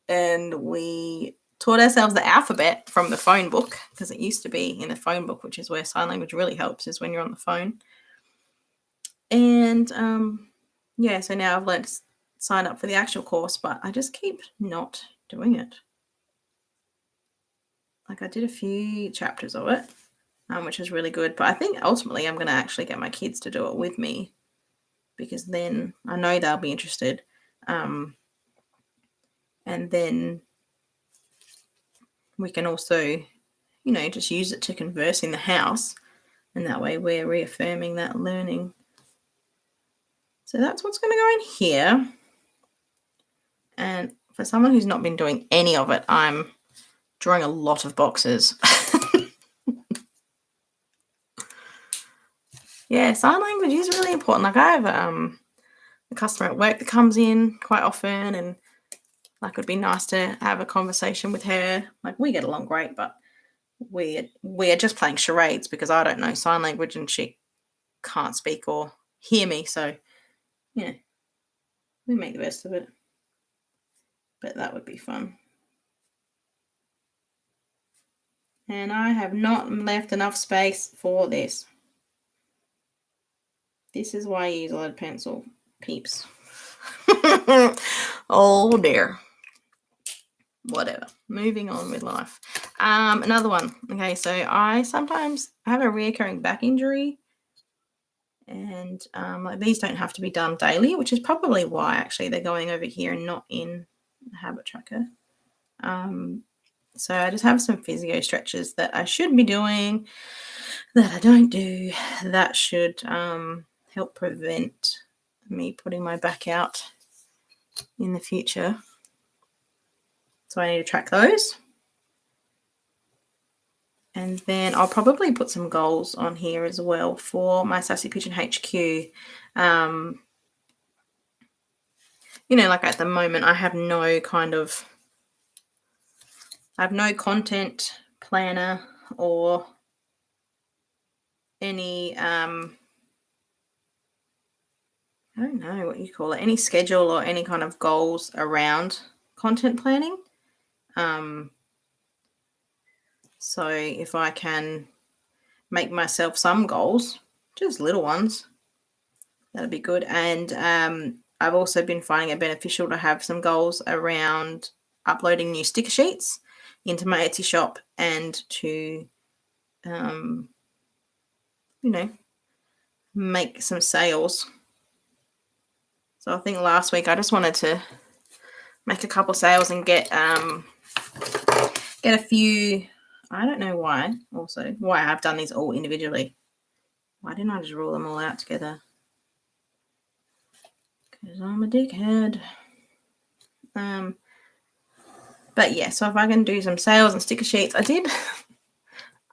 and we taught ourselves the alphabet from the phone book, because it used to be in the phone book, which is where sign language really helps, is when you're on the phone. And yeah, so now I've learned to sign up for the actual course, but I just keep not doing it. Like I did a few chapters of it, which is really good. But I think ultimately I'm going to actually get my kids to do it with me, because then I know they'll be interested. And then we can also, you know, just use it to converse in the house. And that way we're reaffirming that learning. So that's what's going to go in here. And for someone who's not been doing any of it, I'm drawing a lot of boxes. Yeah, sign language is really important. Like I have a customer at work that comes in quite often, and like it'd be nice to have a conversation with her. Like we get along great, but we're just playing charades because I don't know sign language and she can't speak or hear me. So yeah, we make the best of it. But that would be fun. And I have not left enough space for this. This is why I use a lead pencil, peeps. Oh dear. Whatever. Moving on with life. Another one. Okay, so I sometimes have a reoccurring back injury, and like these don't have to be done daily, which is probably why actually they're going over here and not in the habit tracker. So I just have some physio stretches that I should be doing that I don't do, that should help prevent me putting my back out in the future. So I need to track those. And then I'll probably put some goals on here as well for my Sassy Pigeon HQ. You know, like at the moment I have no content planner or any I don't know what you call it, any schedule or any kind of goals around content planning. So if I can make myself some goals, just little ones, that'd be good. And I've also been finding it beneficial to have some goals around uploading new sticker sheets into my Etsy shop and to, you know, make some sales. So I think last week I just wanted to make a couple sales and get a few. I don't know why. Also, why I've done these all individually. Why didn't I just roll them all out together? Because I'm a dickhead. But yeah, so if I can do some sales and sticker sheets, I did.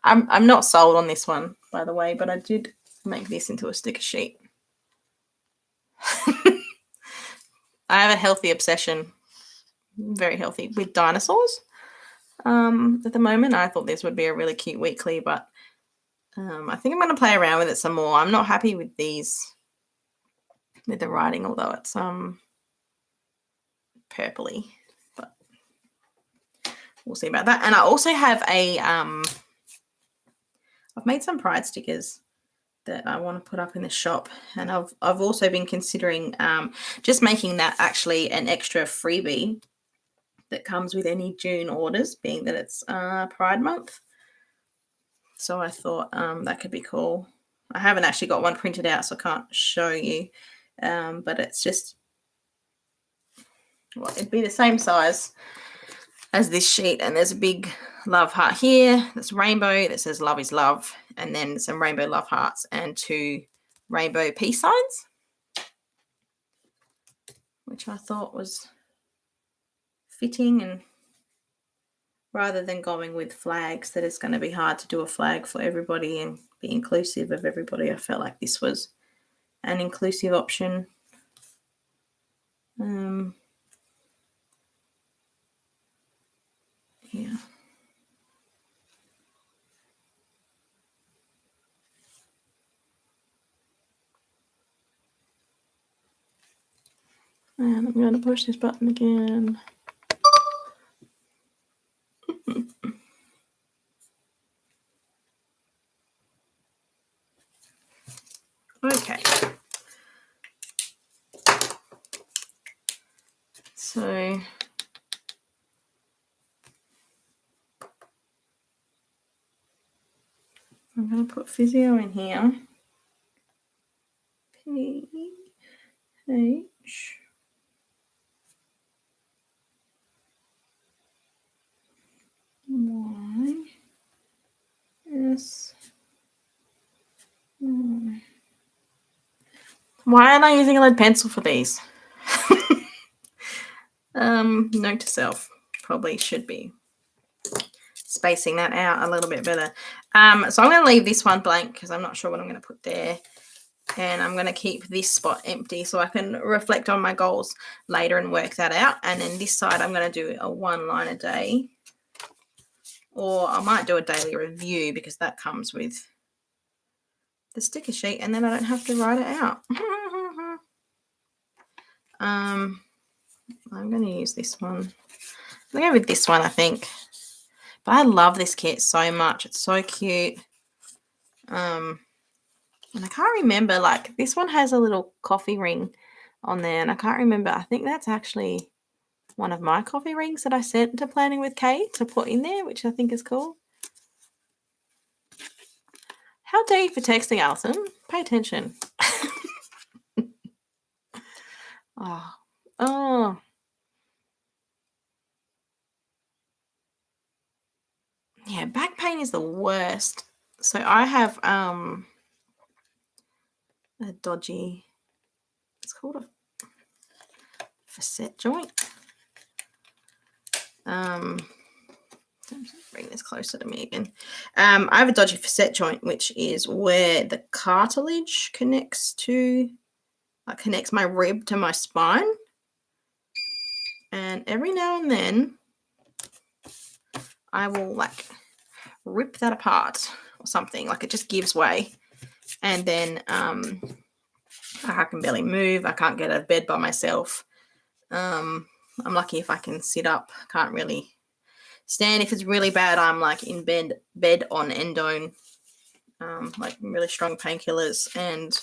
I'm not sold on this one, by the way, but I did make this into a sticker sheet. I have a healthy obsession, very healthy, with dinosaurs. At the moment, I thought this would be a really cute weekly, but I think I'm going to play around with it some more. I'm not happy with these, with the writing, although it's purpley, but we'll see about that. And I also have a I've made some pride stickers that I want to put up in the shop, and I've also been considering just making that actually an extra freebie that comes with any June orders, being that it's Pride Month. So I thought that could be cool. I haven't actually got one printed out, so I can't show you, but it's just, well, it'd be the same size as this sheet, and there's a big love heart here that's rainbow that says love is love, and then some rainbow love hearts and 2 rainbow peace signs, which I thought was fitting, and rather than going with flags that it's going to be hard to do a flag for everybody and be inclusive of everybody, I felt like this was an inclusive option. Yeah. And I'm going to push this button again. Okay. So I'm going to put physio in here. P-H Y S. Why aren't I using a lead pencil for these? Note to self, probably should be spacing that out a little bit better. So I'm going to leave this one blank because I'm not sure what I'm going to put there. And I'm going to keep this spot empty so I can reflect on my goals later and work that out. And then this side, I'm going to do a 1 line a day. Or I might do a daily review because that comes with the sticker sheet and then I don't have to write it out. I'm going to use this one. I'm going to go with this one, I think. But I love this kit so much. It's so cute. And I can't remember, like, this one has a little coffee ring on there, and I can't remember. I think that's actually one of my coffee rings that I sent to Planning with Kate to put in there, which I think is cool. How dare you for texting, Alison? Pay attention. Oh. Yeah, back pain is the worst. So I have a dodgy, it's called a facet joint. Bring this closer to me again. I have a dodgy facet joint, which is where the cartilage connects to, like, connects my rib to my spine. And every now and then I will, like, rip that apart or something. Like, it just gives way. And then I can barely move. I can't get out of bed by myself. I'm lucky if I can sit up. Can't really stand. If it's really bad, I'm like in bed on endone, like really strong painkillers, and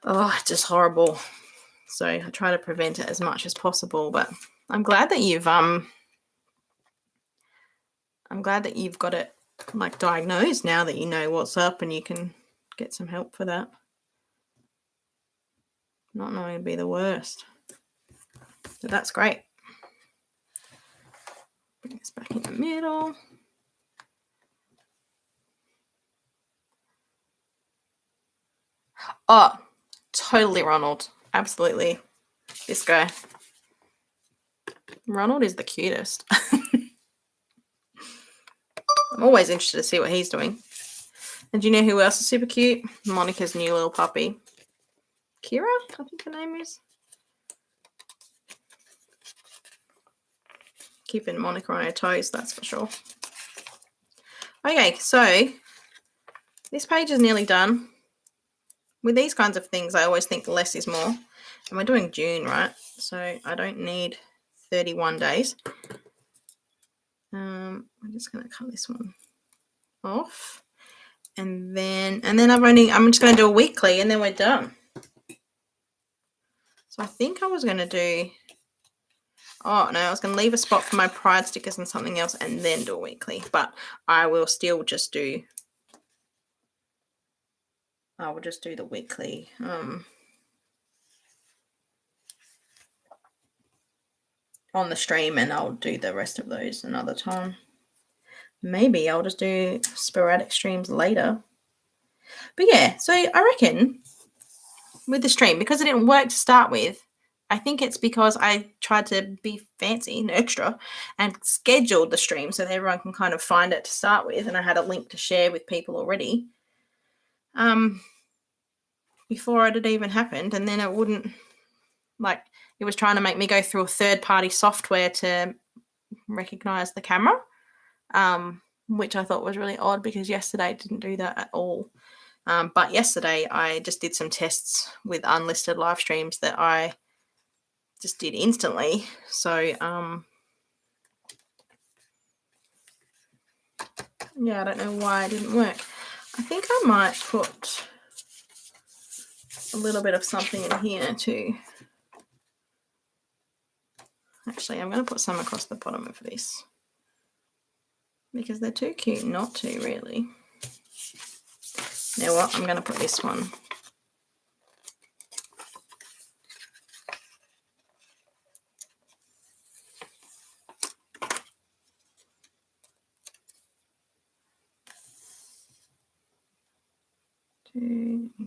it's just horrible. So I try to prevent it as much as possible. But I'm glad that you've got it, like, diagnosed now that you know what's up and you can get some help for that. Not knowing would be the worst. So that's great. Bring this back in the middle. Oh, totally Ronald. Absolutely. This guy. Ronald is the cutest. I'm always interested to see what he's doing. And do you know who else is super cute? Monica's new little puppy. Kira, I think her name is. Keeping Monica on her toes, that's for sure. Okay, so this page is nearly done. With these kinds of things, I always think less is more. And we're doing June, right? So I don't need 31 days. I'm just going to cut this one off. And then I'm just going to do a weekly and then we're done. So I think I was going to do, I was going to leave a spot for my pride stickers and something else and then do a weekly. But I will still just do, I will just do the weekly. On the stream, and I'll do the rest of those another time. Maybe I'll just do sporadic streams later. But yeah, so I reckon with the stream, because it didn't work to start with, I think it's because I tried to be fancy and extra and scheduled the stream so that everyone can kind of find it to start with, and I had a link to share with people already before it had even happened, and then it wouldn't, like, it was trying to make me go through a third-party software to recognize the camera, which I thought was really odd because yesterday it didn't do that at all. But yesterday I just did some tests with unlisted live streams that I just did instantly. So yeah, I don't know why it didn't work. I think I might put a little bit of something in here too. Actually, I'm going to put some across the bottom of this because they're too cute not to, really. You know what? I'm going to put this one.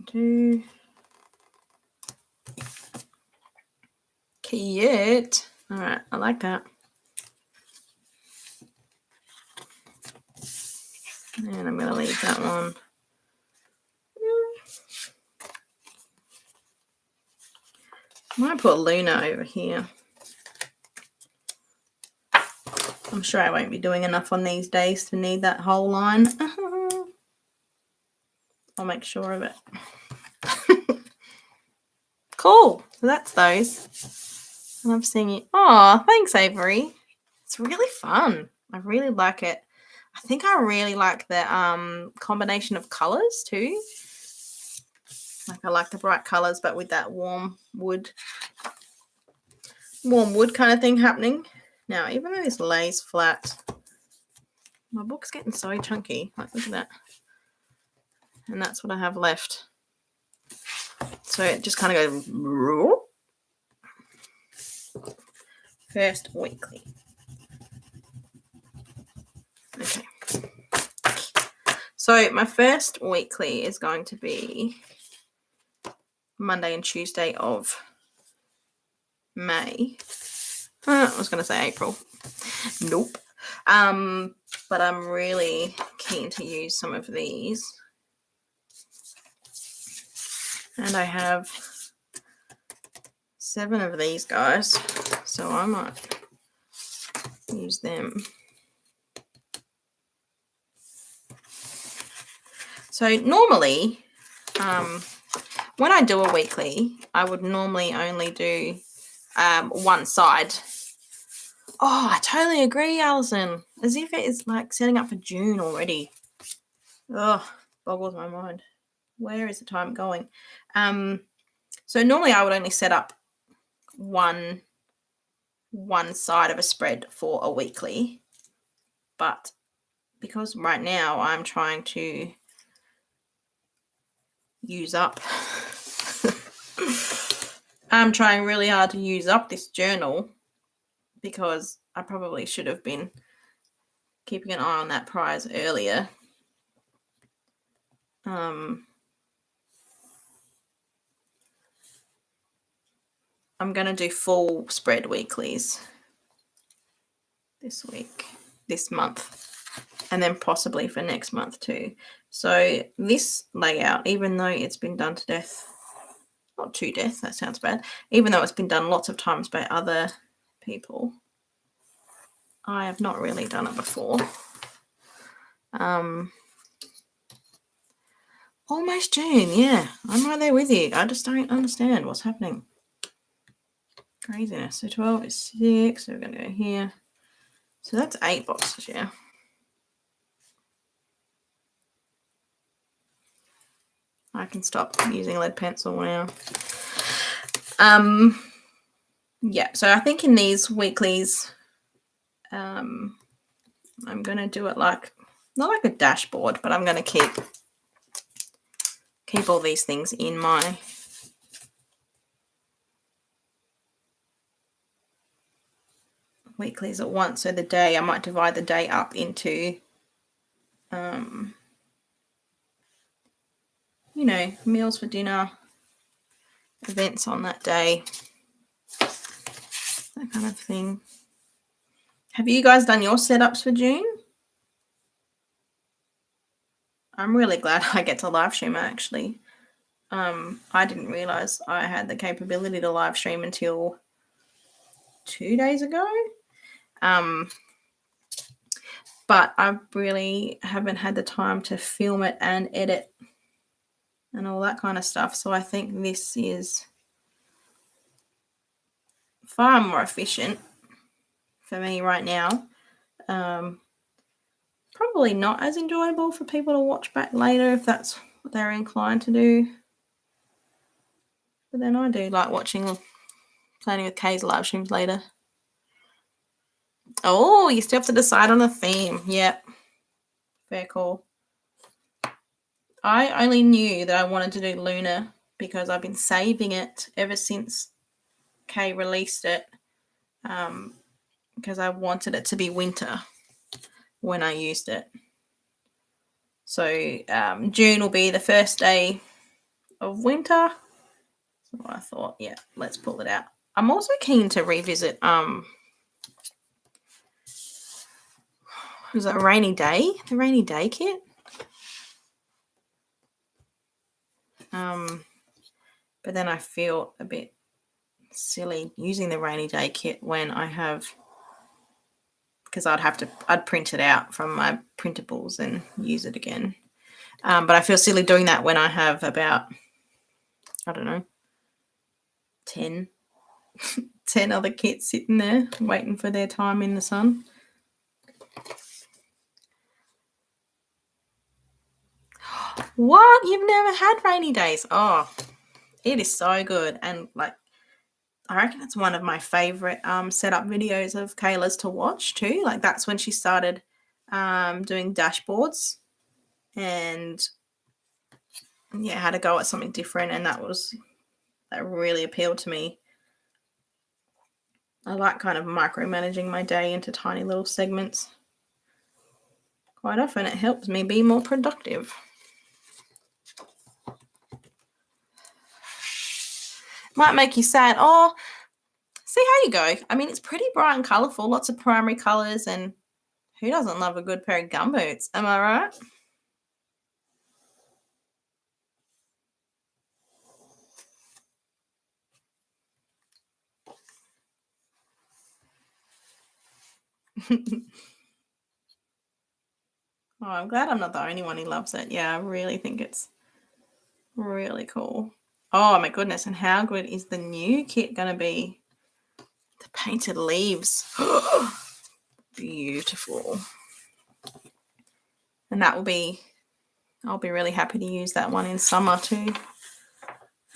Two. Cute. All right, I like that. And I'm going to leave that one. I might put Luna over here. I'm sure I won't be doing enough on these days to need that whole line. I'll make sure of it. Cool. So that's those. I love seeing you. Oh, thanks, Avery. It's really fun. I really like it. I think I really like the combination of colours too. Like, I like the bright colours, but with that warm wood kind of thing happening. Now, even though this lays flat, my book's getting so chunky. Like, look at that. And that's what I have left. So it just kind of goes first weekly. Okay. So my first weekly is going to be Monday and Tuesday of May. I was going to say April. Nope. But I'm really keen to use some of these. And I have 7 of these guys, so I might use them. So normally, when I do a weekly, I would normally only do one side. Oh, I totally agree, Alison. As if it is like setting up for June already. Ugh, boggles my mind. Where is the time going? So normally I would only set up one side of a spread for a weekly, but because right now I'm trying to use up I'm trying really hard to use up this journal because I probably should have been keeping an eye on that prize earlier. I'm going to do full spread weeklies this month, and then possibly for next month too. So this layout, even though it's been done to death, not to death, that sounds bad, even though it's been done lots of times by other people, I have not really done it before. Almost June, yeah. I'm right there with you. I just don't understand what's happening. Craziness. So 12 is 6, so we're going to go here. So that's 8 boxes, yeah. I can stop using lead pencil now. Yeah, so I think in these weeklies, I'm going to do it like, not like a dashboard, but I'm going to keep all these things in my weeklies at once. So the day, I might divide the day up into, you know, meals for dinner, events on that day. that kind of thing. Have you guys done your setups for June? I'm really glad I get to live stream actually. I didn't realize I had the capability to live stream until 2 days ago. But I really haven't had the time to film it and edit and all that kind of stuff. So I think this is far more efficient for me right now. Probably not as enjoyable for people to watch back later if that's what they're inclined to do. But then I do like watching Planning with Kay's live streams later. Oh, you still have to decide on a theme. Yep. Fair call. I only knew that I wanted to do Luna because I've been saving it ever since Kay released it, because I wanted it to be winter when I used it. So June will be the first day of winter. So I thought, yeah, let's pull it out. I'm also keen to revisit was it Rainy Day? The Rainy Day kit? But then I feel a bit silly using the Rainy Day kit when I have, because I'd print it out from my printables and use it again. But I feel silly doing that when I have about, I don't know, 10 other kits sitting there waiting for their time in the sun. What? You've never had Rainy Days? Oh, it is so good. And like, I reckon it's one of my favorite setup videos of Kayla's to watch too. Like that's when she started doing dashboards and yeah, had to go at something different, and that really appealed to me. I like kind of micromanaging my day into tiny little segments. Quite often it helps me be more productive. Might make you sad. Oh, see how you go. I mean, it's pretty bright and colourful, lots of primary colours, and who doesn't love a good pair of gumboots? Am I right? Oh, I'm glad I'm not the only one who loves it. Yeah, I really think it's really cool. Oh my goodness, and how good is the new kit going to be? The painted leaves. Beautiful. And that will be, I'll be really happy to use that one in summer too.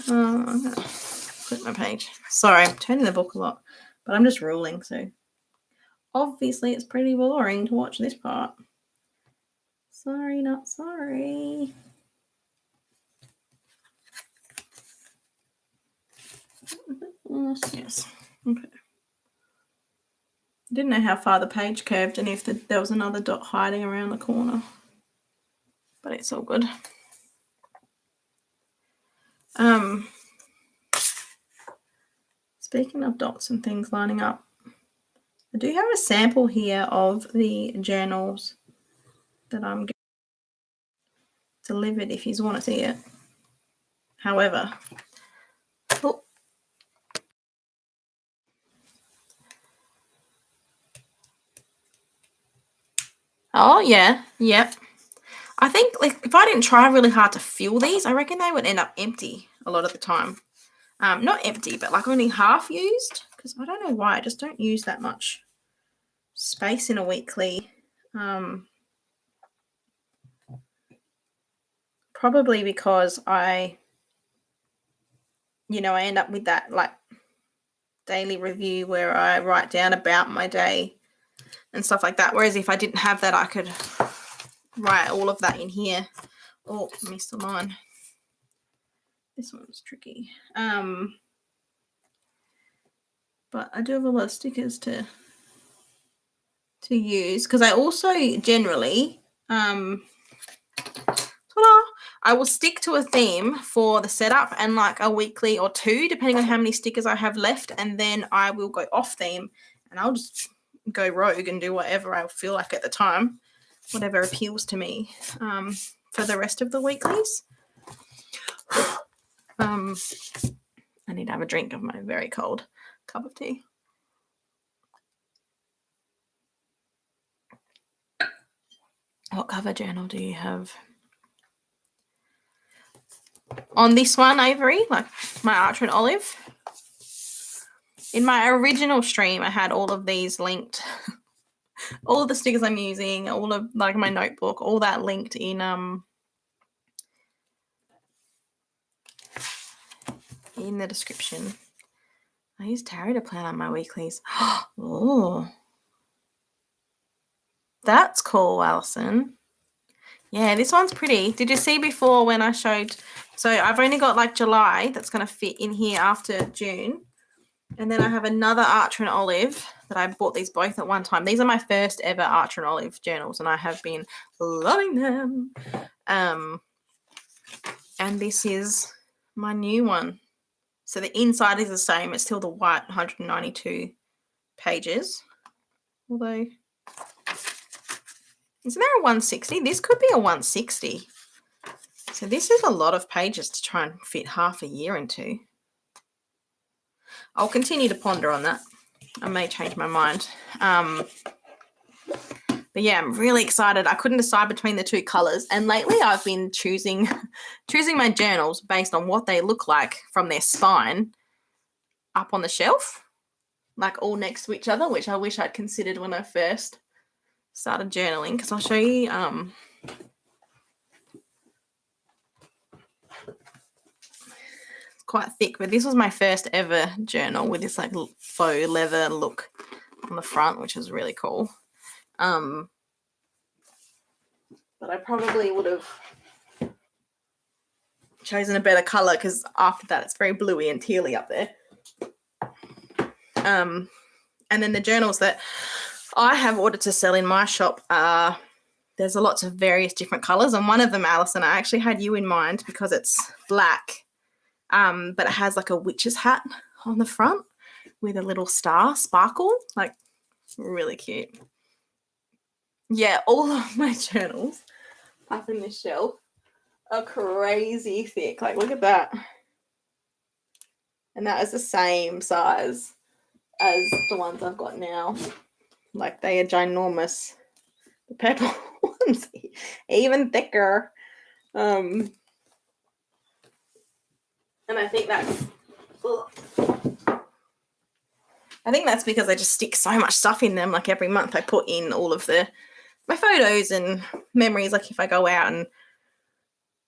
I'm going to flip my page. Sorry, I'm turning the book a lot, but I'm just ruling, so obviously it's pretty boring to watch this part. Sorry, not sorry. Yes. Okay. Didn't know how far the page curved and if there was another dot hiding around the corner, but it's all good. Speaking of dots and things lining up, I do have a sample here of the journals that I'm getting delivered if you want to see it. However, oh yeah, yep. I think like if I didn't try really hard to fill these, I reckon they would end up empty a lot of the time. Not empty, but like only half used, because I don't know why. I just don't use that much space in a weekly. Probably because I end up with that like daily review where I write down about my day and stuff like that. Whereas if I didn't have that, I could write all of that in here. Oh, missed a line. This one's tricky. But I do have a lot of stickers to use because I also generally I will stick to a theme for the setup and like a weekly or two, depending on how many stickers I have left. And then I will go off theme and I'll just go rogue and do whatever I feel like at the time, whatever appeals to me for the rest of the weeklies. I need to have a drink of my very cold cup of tea. What cover journal do you have? On this one, Avery, like my Archer and Olive. In my original stream, I had all of these linked. All of the stickers I'm using, all of like my notebook, all that linked in the description. I use tarot to plan out my weeklies. Oh, that's cool, Alison. Yeah, this one's pretty. Did you see before when I showed? So I've only got like July that's going to fit in here after June. And then I have another Archer and Olive that I bought these both at one time. These are my first ever Archer and Olive journals, and I have been loving them. And this is my new one. So the inside is the same. It's still the white 192 pages. Although, isn't there a 160? This could be a 160. So this is a lot of pages to try and fit half a year into. I'll continue to ponder on that. I may change my mind. But yeah, I'm really excited. I couldn't decide between the two colors. And lately I've been choosing my journals based on what they look like from their spine up on the shelf, like all next to each other, which I wish I'd considered when I first started journaling, because I'll show you it's quite thick, but this was my first ever journal with this like faux leather look on the front, which is really cool. But I probably would have chosen a better color, because after that it's very bluey and tealy up there. And then the journals that I have ordered to sell in my shop are, there's lots of various different colors, and one of them, Alison, I actually had you in mind because it's black, but it has like a witch's hat on the front with a little star sparkle, like really cute. Yeah, all of my journals up in this shelf are crazy thick. Like, look at that. And that is the same size as the ones I've got now. Like, they are ginormous. The purple ones even thicker. And I think that's because I just stick so much stuff in them. Like, every month I put in all of my photos and memories. Like, if I go out and,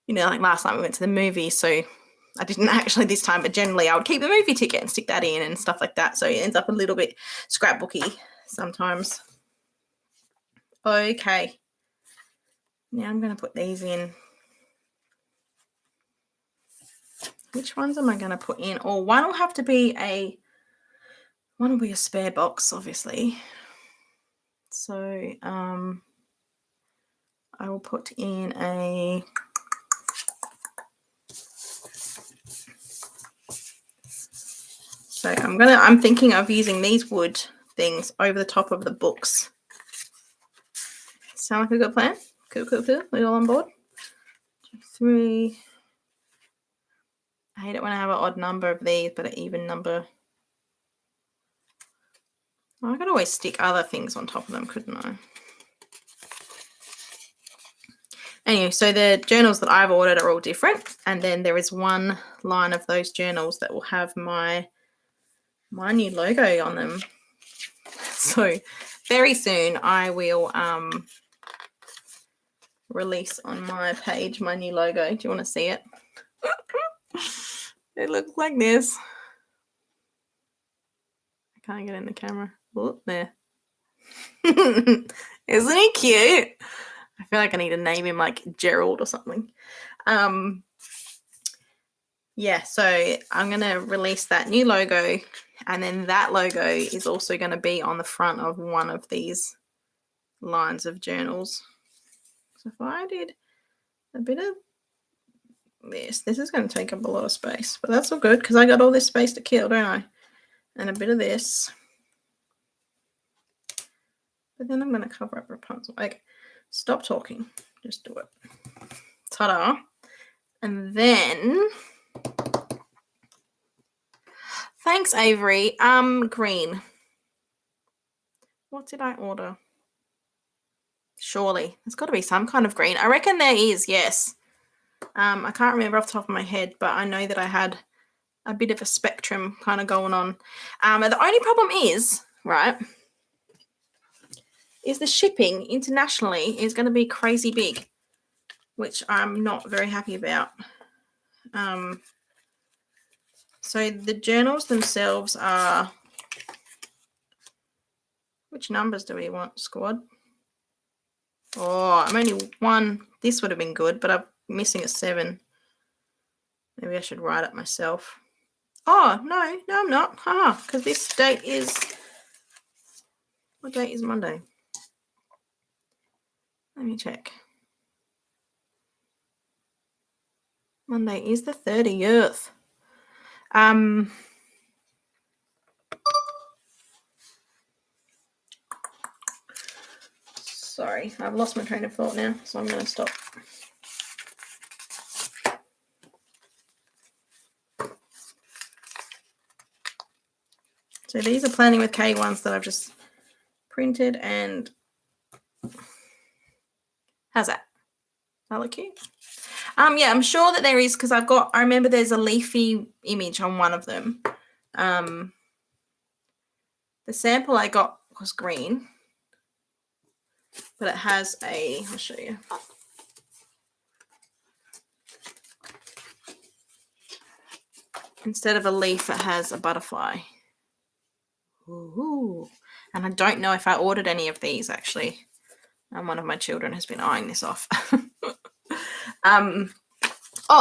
you know, like last night we went to the movie, so I didn't actually this time, but generally I would keep the movie ticket and stick that in and stuff like that. So it ends up a little bit scrapbooky sometimes. Okay. Now I'm going to put these in. Which ones am I going to put in? Or one will have to be a spare box, obviously. So I will put in a So I'm thinking of using these wood things over the top of the books. Sound like a good plan? Cool. We're all on board? 3. I hate it when I have an odd number of these, but an even number. Well, I could always stick other things on top of them, couldn't I? Anyway, so the journals that I've ordered are all different. And then there is one line of those journals that will have my new logo on them. So very soon I will release on my page my new logo. Do you want to see it? It looks like this. I can't get in the camera. Oh, there. Isn't he cute? I feel like I need to name him like Gerald or something. Yeah, so I'm going to release that new logo, and then that logo is also going to be on the front of one of these lines of journals. So if I did a bit of this. This is going to take up a lot of space, but that's all good because I got all this space to kill, don't I? And a bit of this. But then I'm going to cover up Rapunzel. Like, stop talking. Just do it. Ta-da. And then, thanks, Avery. Green. What did I order? Surely. There's got to be some kind of green. I reckon there is, yes. I can't remember off the top of my head, but I know that I had a bit of a spectrum kind of going on. The only problem is, right, is the shipping internationally is going to be crazy big, which I'm not very happy about. So the journals themselves are, which numbers do we want, squad? Oh, I'm only one. This would have been good, but I'm missing a 7. Maybe I should write it myself. Oh, no, I'm not. Haha, because this date is, what date is Monday? Let me check. Monday is the 30th. Sorry, I've lost my train of thought now, so I'm going to stop. So these are Planning with K ones that I've just printed, and how's that? That look cute? Yeah, I'm sure that there is, because I remember there's a leafy image on one of them. The sample I got was green, but it has I'll show you. Instead of a leaf, it has a butterfly. Ooh. And I don't know if I ordered any of these, actually. One of my children has been eyeing this off. Oh,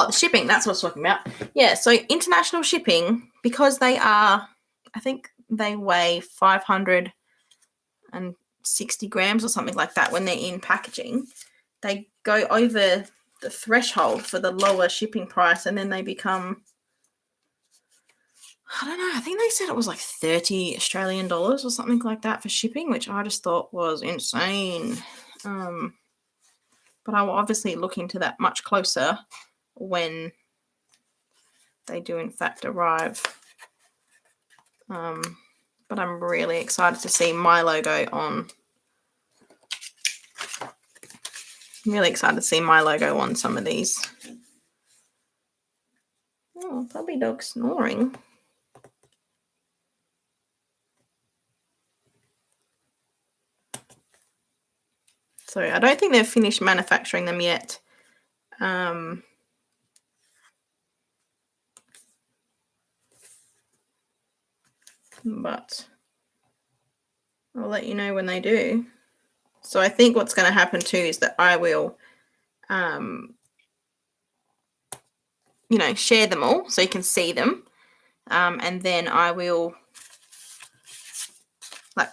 the shipping, that's what I was talking about. Yeah, so international shipping, because they are, I think they weigh 560 grams or something like that when they're in packaging. They go over the threshold for the lower shipping price, and then they become, I don't know, I think they said it was like 30 Australian dollars or something like that for shipping, which I just thought was insane. But I will obviously look into that much closer when they do in fact arrive. But I'm really excited to see my logo on. I'm really excited to see my logo on some of these. Oh, puppy dog snoring. So I don't think they've finished manufacturing them yet. But I'll let you know when they do. So I think what's going to happen too is that I will, share them all so you can see them. And then I will,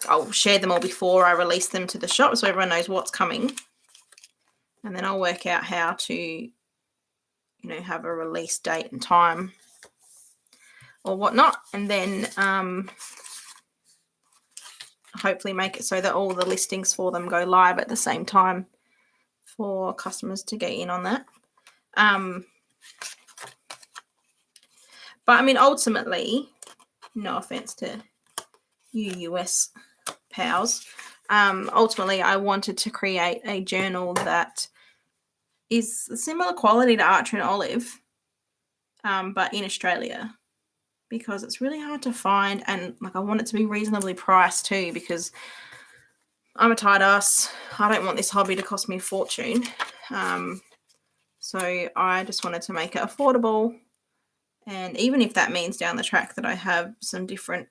I'll share them all before I release them to the shop so everyone knows what's coming. And then I'll work out how to, have a release date and time or whatnot. And then hopefully make it so that all the listings for them go live at the same time for customers to get in on that. But I mean, ultimately, no offense to you US pals, ultimately I wanted to create a journal that is similar quality to Archer and Olive, but in Australia, because it's really hard to find, and I want it to be reasonably priced too, because I'm a tight ass. I don't want this hobby to cost me a fortune. So I just wanted to make it affordable, and even if that means down the track that I have some different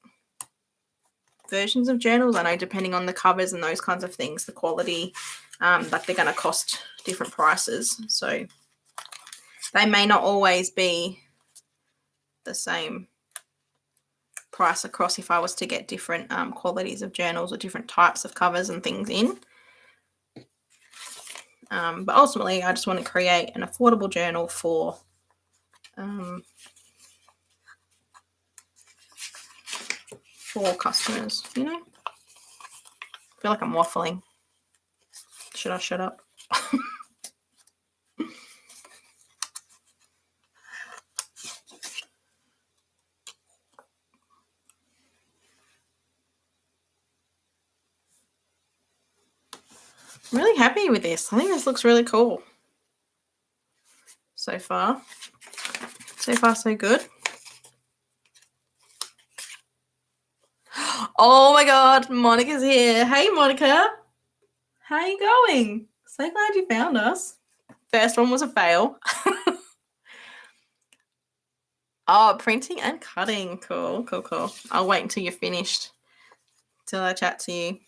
versions of journals, I know depending on the covers and those kinds of things, the quality, they're going to cost different prices. So they may not always be the same price across if I was to get different qualities of journals or different types of covers and things in. But ultimately, I just want to create an affordable journal for for customers, you know? I feel like I'm waffling. Should I shut up? I'm really happy with this. I think this looks really cool. So far. So far, so good. Oh my God, Monica's here. Hey, Monica. How you going? So glad you found us. First one was a fail. Oh, printing and cutting. Cool, cool, cool. I'll wait until you're finished till I chat to you.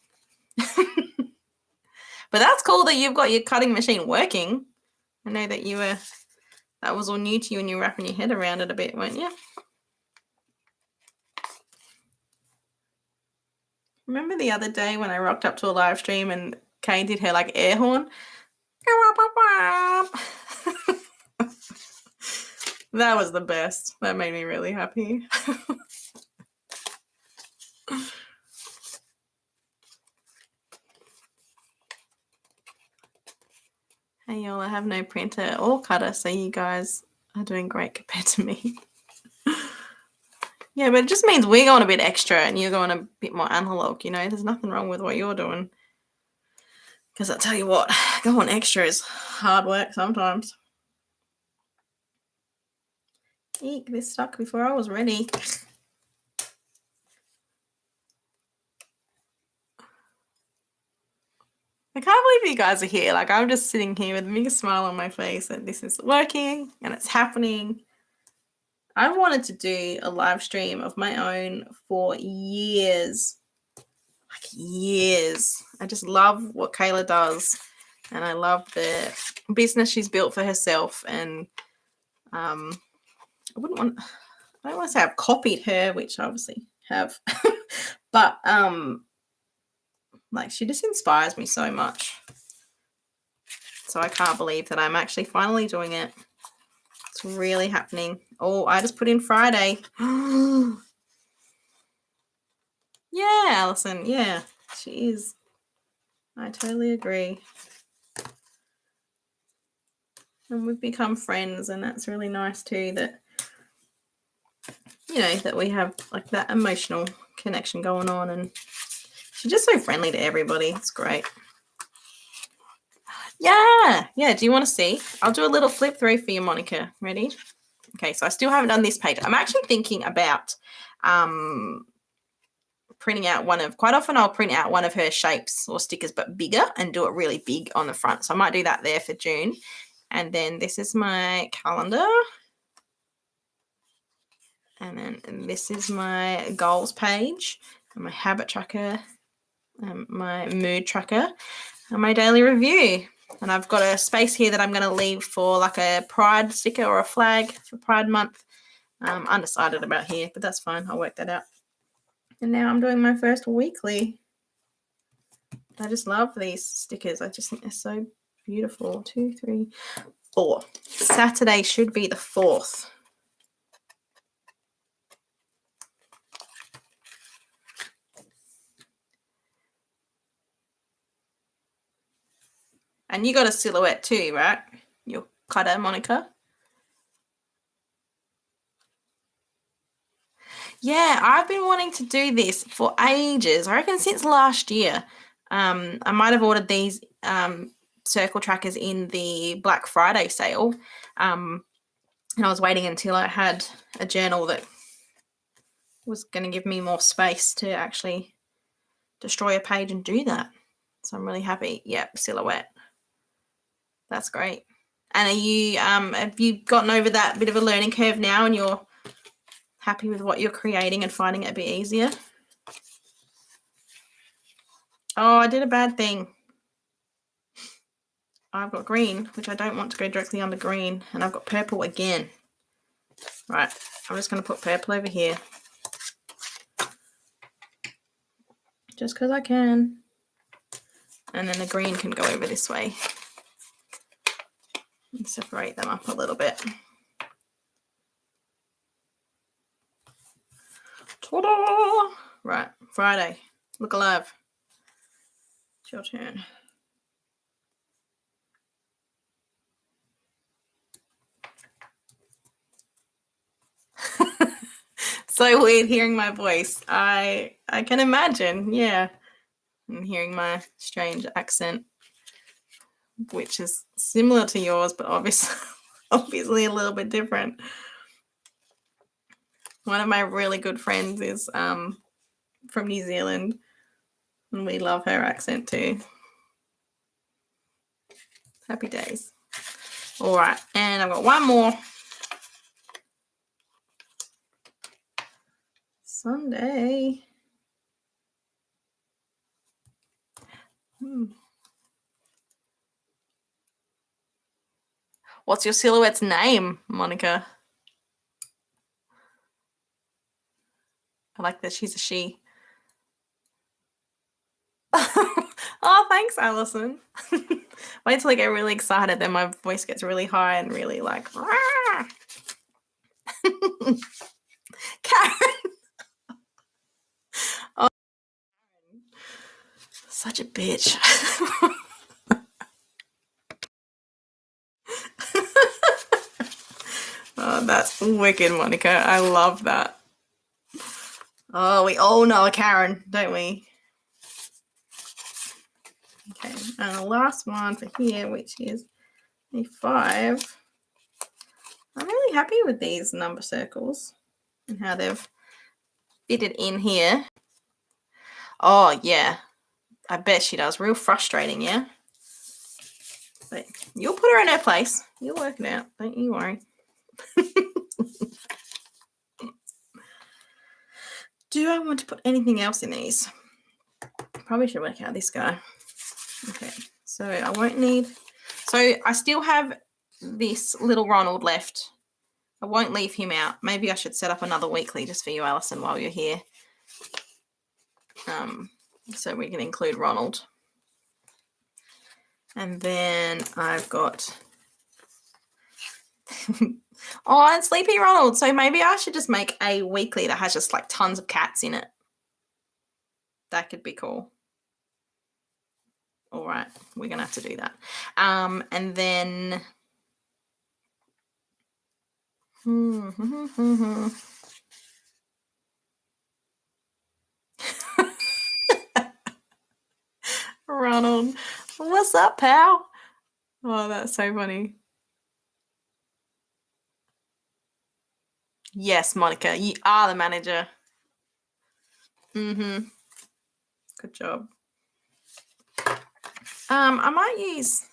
But that's cool that you've got your cutting machine working. I know that that was all new to you and you were wrapping your head around it a bit, weren't you? Remember the other day when I rocked up to a live stream and Kay did her like air horn? That was the best. That made me really happy. Hey y'all, I have no printer or cutter, so you guys are doing great compared to me. Yeah, but it just means we're going a bit extra and you're going a bit more analog, you know? There's nothing wrong with what you're doing. Because I tell you what, going extra is hard work sometimes. Eek, this stuck before I was ready. I can't believe you guys are here. Like, I'm just sitting here with a big smile on my face and this is working and it's happening. I've wanted to do a live stream of my own for years. Like, years. I just love what Kayla does and I love the business she's built for herself. And I don't want to say I've copied her, which I obviously have, but like, she just inspires me so much. So I can't believe that I'm actually finally doing it. It's really happening. Oh, I just put in Friday. Yeah, Alison. Yeah, she is. I totally agree. And we've become friends, and that's really nice too, that, you know, that we have like that emotional connection going on, and she's just so friendly to everybody. It's great. Yeah. Do you want to see? I'll do a little flip through for you, Monica. Ready? Okay, so I still haven't done this page. I'm actually thinking about printing out quite often I'll print out one of her shapes or stickers, but bigger, and do it really big on the front. So I might do that there for June. And then this is my calendar. And then this is my goals page, and my habit tracker, my mood tracker, and my daily review. And I've got a space here that I'm going to leave for like a pride sticker or a flag for Pride Month. I'm undecided about here, but that's fine. I'll work that out. And now I'm doing my first weekly. I just love these stickers. I just think they're so beautiful. 2, 3, 4. Saturday should be the 4th. And you got a silhouette too, right? Your cutter, Monica. Yeah, I've been wanting to do this for ages. I reckon since last year. I might have ordered these circle trackers in the Black Friday sale. And I was waiting until I had a journal that was going to give me more space to actually destroy a page and do that. So I'm really happy. Yep, silhouette. That's great. And are you have you gotten over that bit of a learning curve now and you're happy with what you're creating and finding it a bit easier? Oh, I did a bad thing. I've got green, which I don't want to go directly under green, and I've got purple again. Right, I'm just going to put purple over here. Just because I can. And then the green can go over this way. And separate them up a little bit. Oh, right. Friday. Look alive. It's your turn. So weird hearing my voice. I can imagine, yeah. And hearing my strange accent, which is similar to yours, but obviously a little bit different. One of my really good friends is from New Zealand, and we love her accent too. Happy days. All right, and I've got one more. Sunday. What's your silhouette's name, Monica? I like that she's a she. Oh, thanks, Alison. Wait till I get really excited, then my voice gets really high and really like. Karen. Oh, such a bitch. Oh, that's wicked, Monica. I love that. Oh, we all know a Karen, don't we? Okay, and the last one for here, which is a 5. I'm really happy with these number circles and how they've fitted in here. Oh, yeah. I bet she does. Real frustrating, yeah? But you'll put her in her place. You'll work it out. Don't you worry. Do I want to put anything else in these? Probably should work out this guy. Okay, so I won't need... So I still have this little Ronald left. I won't leave him out. Maybe I should set up another weekly just for you, Alison, while you're here. So we can include Ronald. And then I've got... Oh, and Sleepy Ronald. So maybe I should just make a weekly that has just like tons of cats in it. That could be cool. All right, we're going to have to do that. And then... Ronald, what's up, pal? Oh, that's so funny. Yes, Monica, you are the manager. Good job. I might use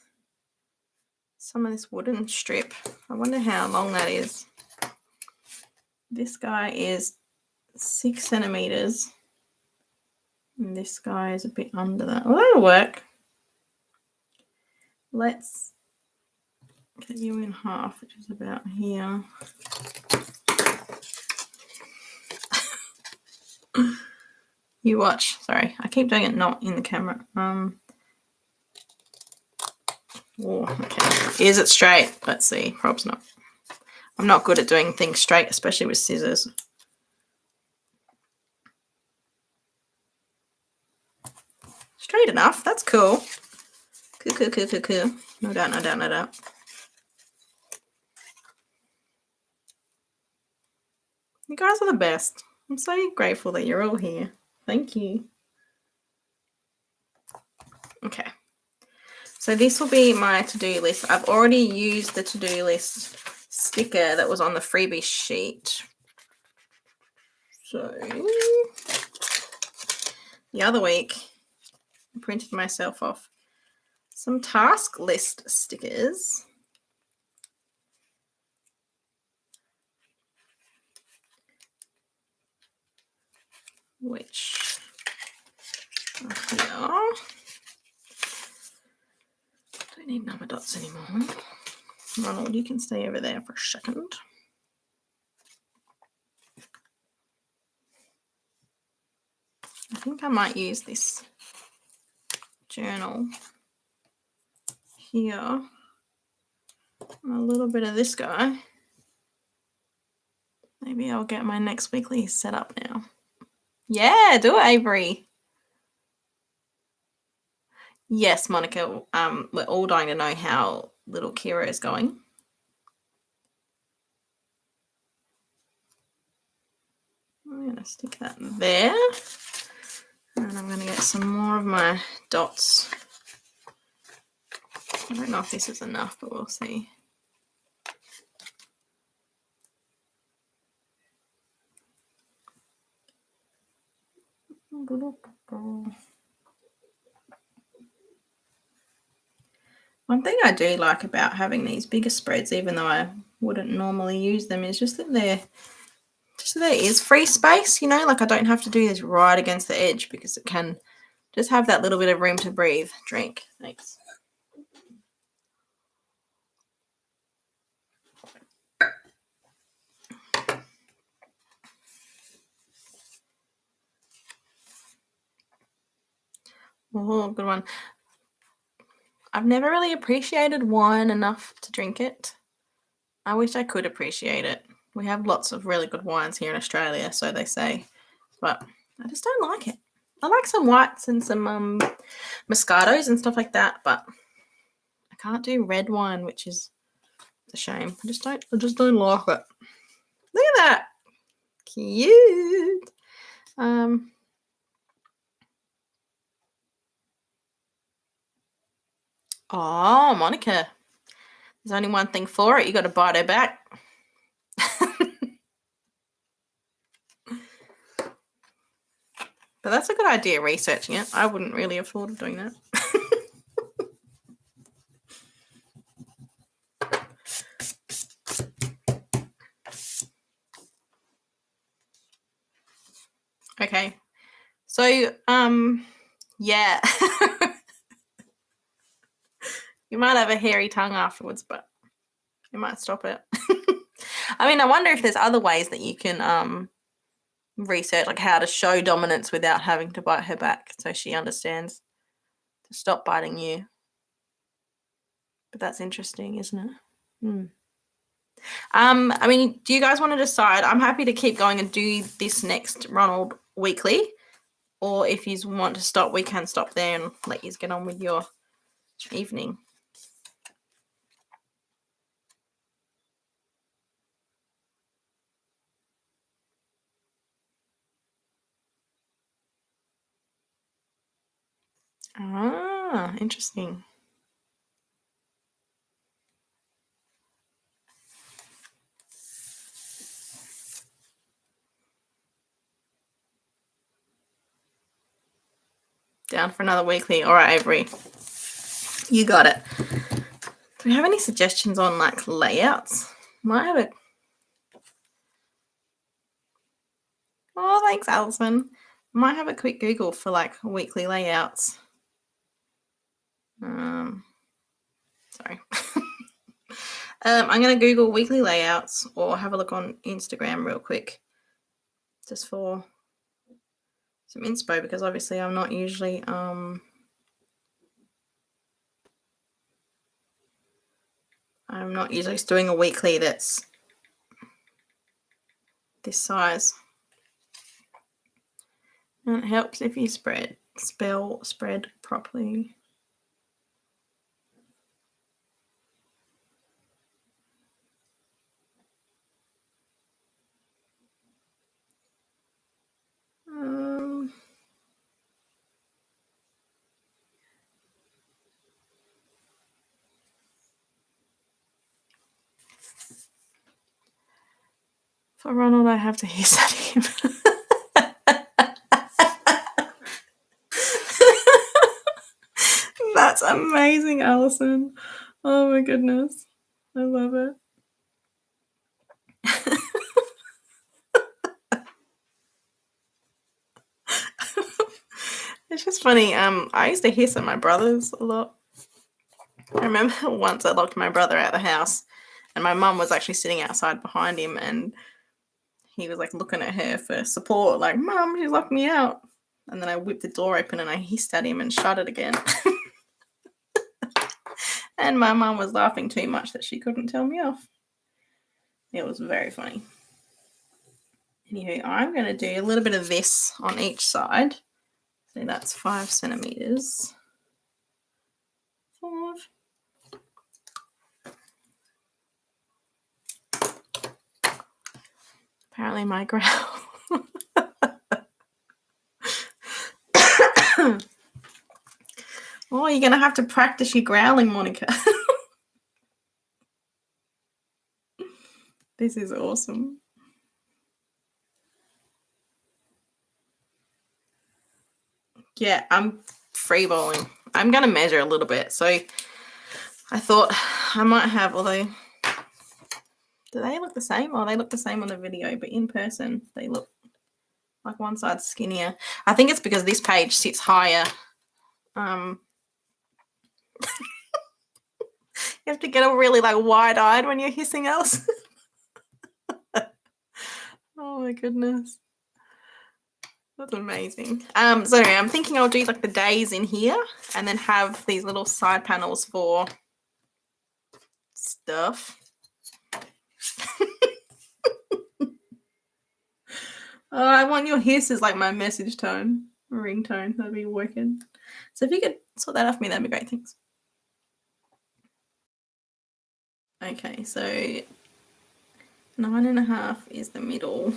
some of this wooden strip. I wonder how long that is. This guy is 6 centimeters. And this guy is a bit under that. Well, that'll work. Let's cut you in half, which is about here. You watch. Sorry, I keep doing it not in the camera. Oh, okay. Is it straight? Let's see. Prob's not. I'm not good at doing things straight, especially with scissors. Straight enough. That's cool. Cool. No doubt. You guys are the best. I'm so grateful that you're all here. Thank you. Okay. So this will be my to-do list. I've already used the to-do list sticker that was on the freebie sheet. So the other week, I printed myself off some task list stickers. Which are here. Don't need number dots anymore. Ronald, you can stay over there for a second. I think I might use this journal here. A little bit of this guy. Maybe I'll get my next weekly set up now. Yeah, do it, Avery. Yes, Monica. We're all dying to know how little Kira is going. I'm going to stick that there. And I'm going to get some more of my dots. I don't know if this is enough, but we'll see. One thing I do like about having these bigger spreads, even though I wouldn't normally use them, is just that there is free space, you know, like I don't have to do this right against the edge because it can just have that little bit of room to breathe. Drink. Thanks. Oh, good one. I've never really appreciated wine enough to drink it. I wish I could appreciate it. We have lots of really good wines here in Australia, so they say, but I just don't like it. I like some whites and some Moscatos and stuff like that, but I can't do red wine, which is a shame. I just don't like it. Look at that. Cute. Oh, Monica. There's only one thing for it. You got to bite her back. But that's a good idea, researching it. I wouldn't really have thought of doing that. Okay. So, yeah. You might have a hairy tongue afterwards, but you might stop it. I mean, I wonder if there's other ways that you can research, like how to show dominance without having to bite her back so she understands to stop biting you. But that's interesting, isn't it? I mean, do you guys want to decide? I'm happy to keep going and do this next Ronald weekly. Or if you want to stop, we can stop there and let you get on with your evening. Ah, interesting. Down for another weekly. All right, Avery. You got it. Do we have any suggestions on like layouts? Might have a... Oh, thanks, Alison. Might have a quick Google for like weekly layouts. Sorry. I'm going to Google weekly layouts or have a look on Instagram real quick just for some inspo, because obviously I'm not usually doing a weekly that's this size. And it helps if you spread properly. For Ronald, I have to hiss at him. That's amazing, Alison. Oh my goodness. I love it. It's just funny. I used to hiss at my brothers a lot. I remember once I locked my brother out of the house and my mum was actually sitting outside behind him and he was like looking at her for support, like, "Mum, she's locked me out." And then I whipped the door open and I hissed at him and shut it again. And my mum was laughing too much that she couldn't tell me off. It was very funny. Anywho, I'm going to do a little bit of this on each side. So that's 5 centimeters. 5. Apparently my growl. Oh, you're going to have to practice your growling, Monica. This is awesome. Yeah, I'm freeballing. I'm going to measure a little bit. So I thought I might have, although, do they look the same? Oh, they look the same on the video, but in person, they look like one side's skinnier. I think it's because this page sits higher. You have to get all really like wide-eyed when you're hissing else. Oh my goodness. That's amazing. So anyway, I'm thinking I'll do like the days in here and then have these little side panels for stuff. Oh, I want your hiss as like my message tone, ringtone. That'd be working. So if you could sort that out for me, that'd be great. Thanks. Okay, so 9.5 is the middle,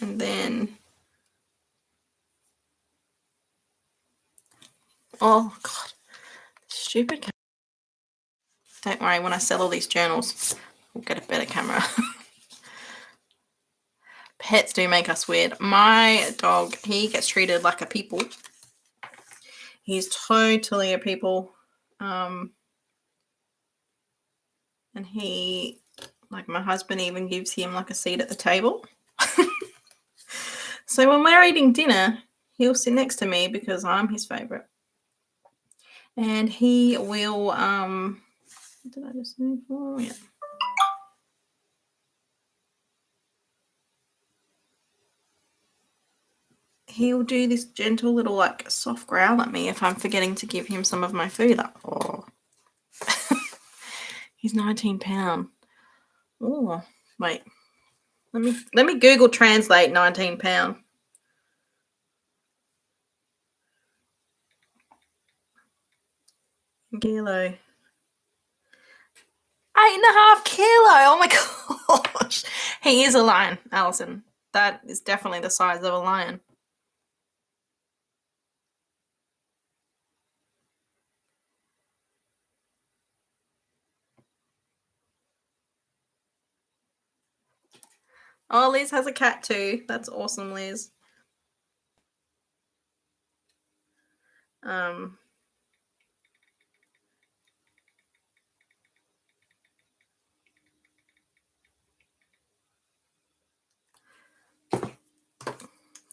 and then oh god, stupid. Don't worry, when I sell all these journals, we'll get a better camera. Pets do make us weird. My dog, he gets treated like a people. He's totally a people. And he, like my husband even gives him like a seat at the table. So when we're eating dinner, he'll sit next to me because I'm his favorite. And he will, what did I just say before? Yeah. He'll do this gentle little like soft growl at me if I'm forgetting to give him some of my food. Like, oh. He's 19 pounds. Oh, wait. Let me Google translate 19 pounds. Kilo. 8.5 kilo. Oh my gosh. He is a lion, Alison. That is definitely the size of a lion. Oh, Liz has a cat too. That's awesome, Liz.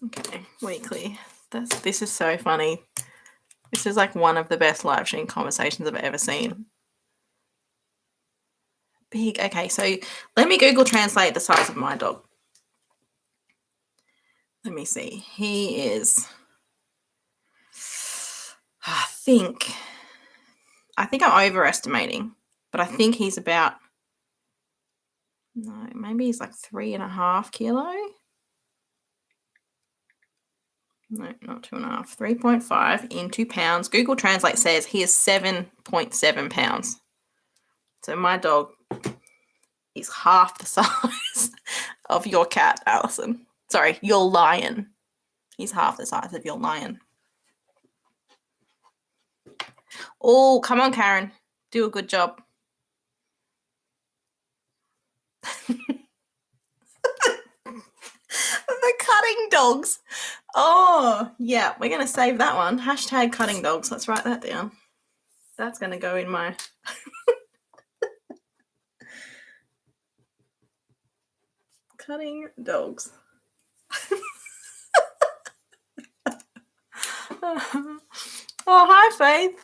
Okay, weekly. This is so funny. This is like one of the best live stream conversations I've ever seen. Big. Okay, so let me Google translate the size of my dog. Let me see. He is, I think I'm overestimating, but I think he's about, no, maybe he's like 3.5 kilo. No, not 2.5. 3.5 into pounds. Google Translate says he is 7.7 pounds. So my dog is half the size of your cat, Alison. Sorry, your lion. He's half the size of your lion. Oh, come on, Karen. Do a good job. The cutting dogs. Oh, yeah, we're going to save that one. Hashtag cutting dogs. Let's write that down. That's going to go in my... Cutting dogs. Oh, hi, Faith.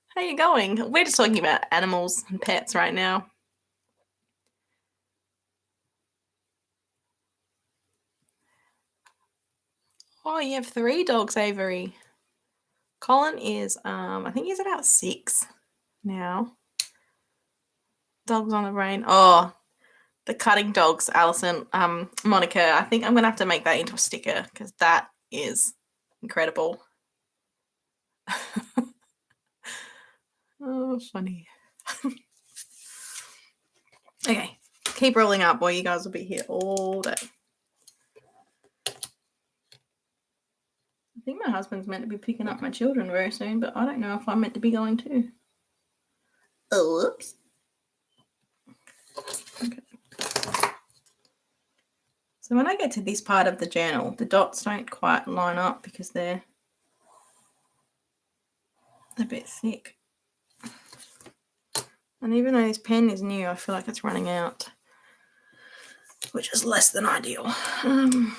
How you going? We're just talking about animals and pets right now. Oh, you have 3 dogs, Avery. Colin is, I think he's about 6 now. Dogs on the brain. Oh, The cutting dogs, Alison, Monica. I think I'm gonna have to make that into a sticker because that is incredible. Oh, funny. Okay, keep rolling up, boy. You guys will be here all day. I think my husband's meant to be picking up my children very soon, but I don't know if I'm meant to be going too. Oh, whoops. Okay. So when I get to this part of the journal, the dots don't quite line up because they're a bit thick. And even though this pen is new, I feel like it's running out, which is less than ideal. I'm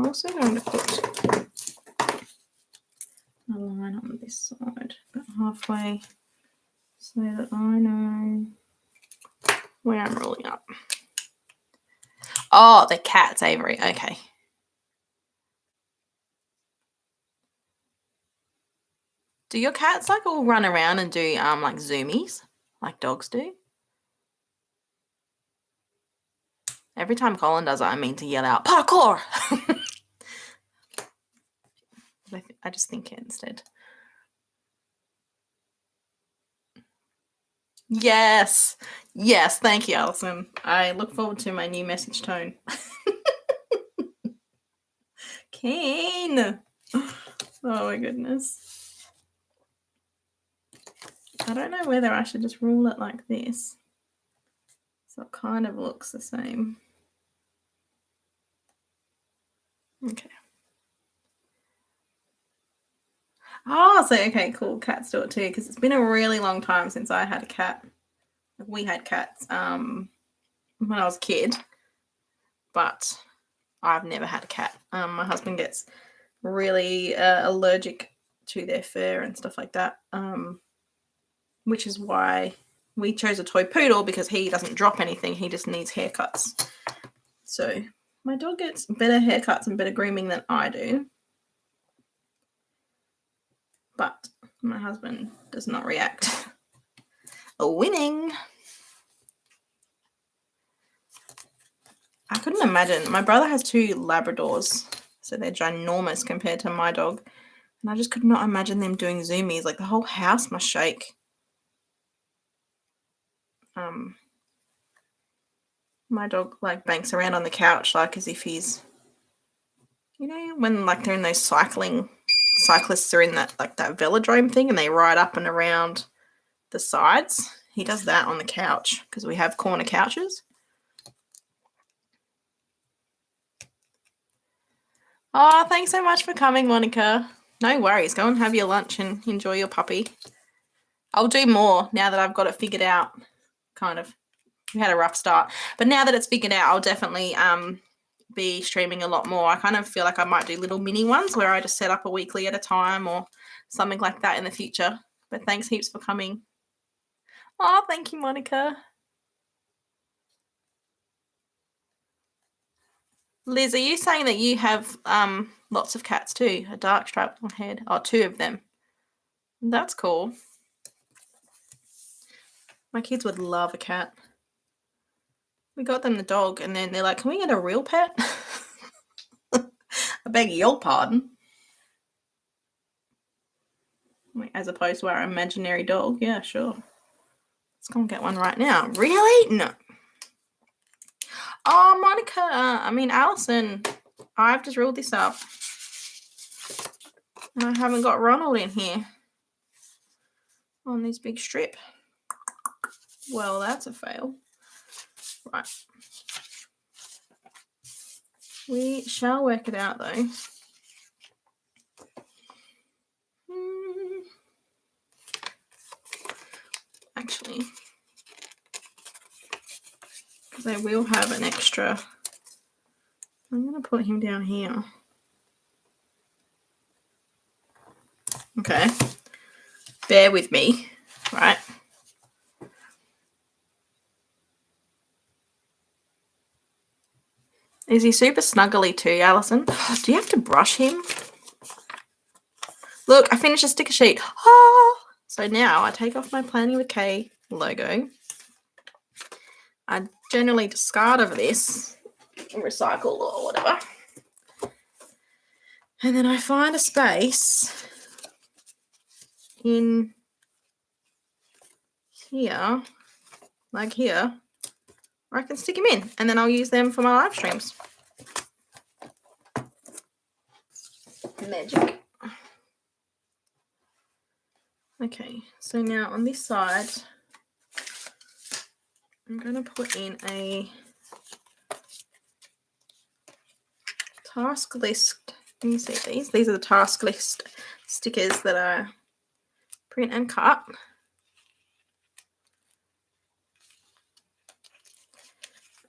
also going to put a line on this side, about halfway, so that I know where I'm rolling up. Oh, the cats, Avery. Okay. Do your cats like all run around and do like zoomies like dogs do? Every time Colin does it, I mean to yell out parkour. I just think it instead. Yes. Yes. Thank you, Alison. I look forward to my new message tone. Kane. Oh my goodness. I don't know whether I should just rule it like this. So it kind of looks the same. Okay. Oh, so okay, cool. Cats do it too, because it's been a really long time since I had a cat. We had cats when I was a kid, but I've never had a cat. My husband gets really allergic to their fur and stuff like that, which is why we chose a toy poodle, because he doesn't drop anything. He just needs haircuts. So my dog gets better haircuts and better grooming than I do. But my husband does not react. Winning. I couldn't imagine. My brother has 2 Labradors, so they're ginormous compared to my dog. And I just could not imagine them doing zoomies. Like, the whole house must shake. My dog, like, banks around on the couch, like, as if he's, you know, when, like, they're in those cyclists are in that, like, that velodrome thing, and they ride up and around the sides. He does that on the couch, because we have corner couches. Oh, thanks so much for coming, Monica. No worries. Go and have your lunch and enjoy your puppy. I'll do more now that I've got it figured out, kind of. We had a rough start, but now that it's figured out, I'll definitely be streaming a lot more. I kind of feel like I might do little mini ones where I just set up a weekly at a time or something like that in the future. But thanks heaps for coming. Oh, thank you, Monica. Liz, are you saying that you have lots of cats too? A dark striped on head? Oh, 2 of them. That's cool. My kids would love a cat. We got them the dog, and then they're like, can we get a real pet? I beg your pardon. As opposed to our imaginary dog. Yeah, sure. Let's go and get one right now. Really? No. Oh, Monica. Alison. I've just ruled this up. And I haven't got Ronald in here on this big strip. Well, that's a fail. Right. We shall work it out, though. Actually, because I will have an extra. I'm going to put him down here. Okay. Bear with me, right? Is he super snuggly too, Alison? Do you have to brush him? Look, I finished a sticker sheet. Oh! So now I take off my Planning with K logo. I generally discard of this, recycle or whatever. And then I find a space in here, like here, where I can stick them in, and then I'll use them for my live streams. Magic. Okay, so now on this side, I'm going to put in a task list. Can you see these? These are the task list stickers that I print and cut.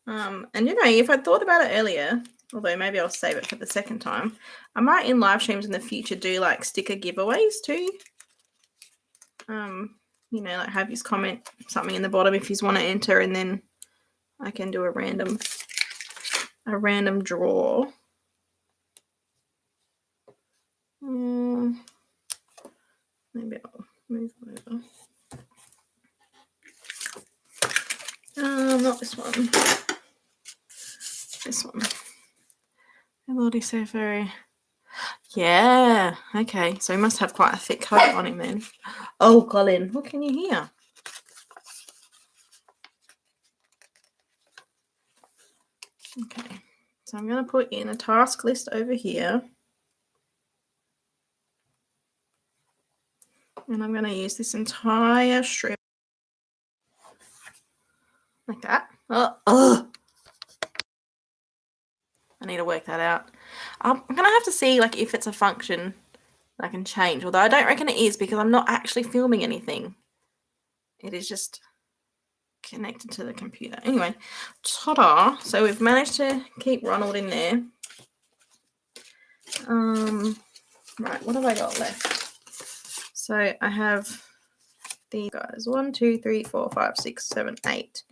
And you know, if I thought about it earlier, although maybe I'll save it for the second time, I might in live streams in the future do like sticker giveaways too. You know, like have you comment something in the bottom if you want to enter, and then I can do a random draw. Maybe I'll move over. Not this one. This one. Elodie Safari. Yeah. Okay. So he must have quite a thick coat on him then. Oh, Colin, what can you hear? Okay. So I'm going to put in a task list over here. And I'm going to use this entire strip like that. I need to work that out. I'm going to have to see like if it's a function that I can change, although I don't reckon it is because I'm not actually filming anything. It is just connected to the computer. Anyway, ta-da. So we've managed to keep Ronald in there. Right, what have I got left? So I have these guys. 1, 2, 3, 4, 5, 6, 7, 8.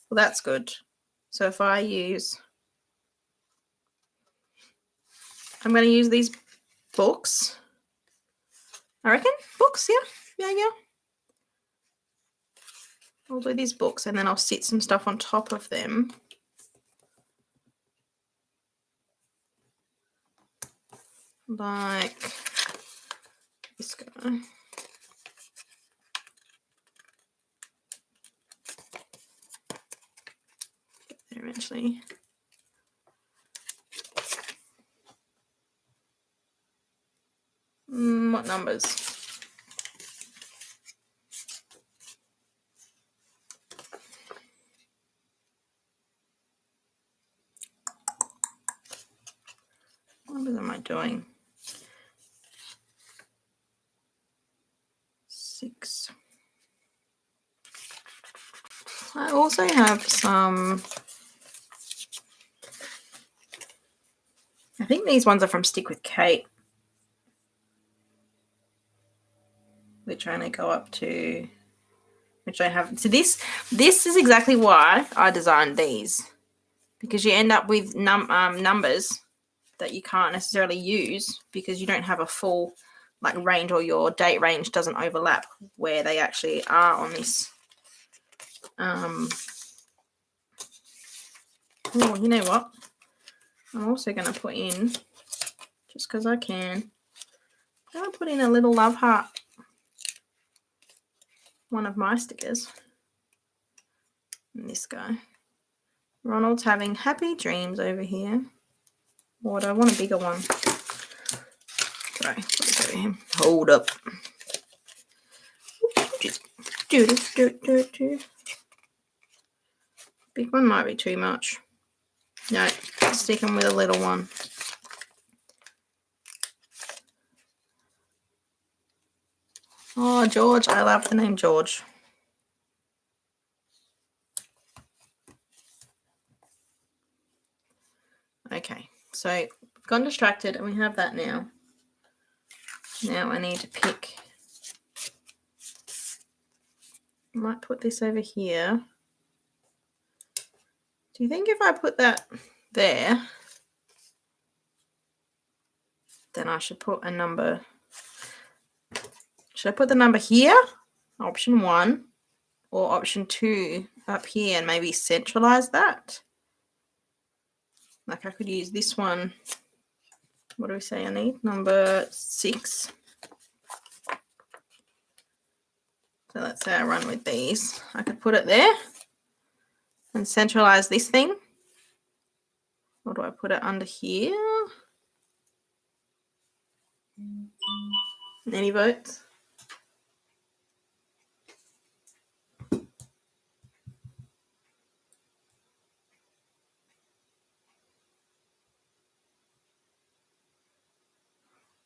Well, that's good. So if I use, I'm going to use these books. I reckon books, yeah. I'll do these books and then I'll sit some stuff on top of them. Like this guy. Get there eventually. What numbers? What numbers am I doing? 6. I also have some, I think these ones are from Stick with Kate, which I only go up to, which I have. So this is exactly why I designed these, because you end up with numbers that you can't necessarily use because you don't have a full like range, or your date range doesn't overlap where they actually are on this. Oh, you know what? I'm also going to put in, just because I can, I'm going to put in a little love heart, one of my stickers. And this guy. Ronald's having happy dreams over here. Or do I want a bigger one? Sorry, put this over here. Hold up. Just do. Big one might be too much. No, stick them with a little one. Oh, George. I love the name George. Okay, so I've gone distracted and we have that now. Now I need to pick. I might put this over here. Do you think if I put that there, then I should put a number? Should I put the number here? Option 1 or option 2 up here and maybe centralize that. Like I could use this one. What do we say I need? Number 6. So let's say I run with these. I could put it there and centralize this thing. Or do I put it under here? Any votes?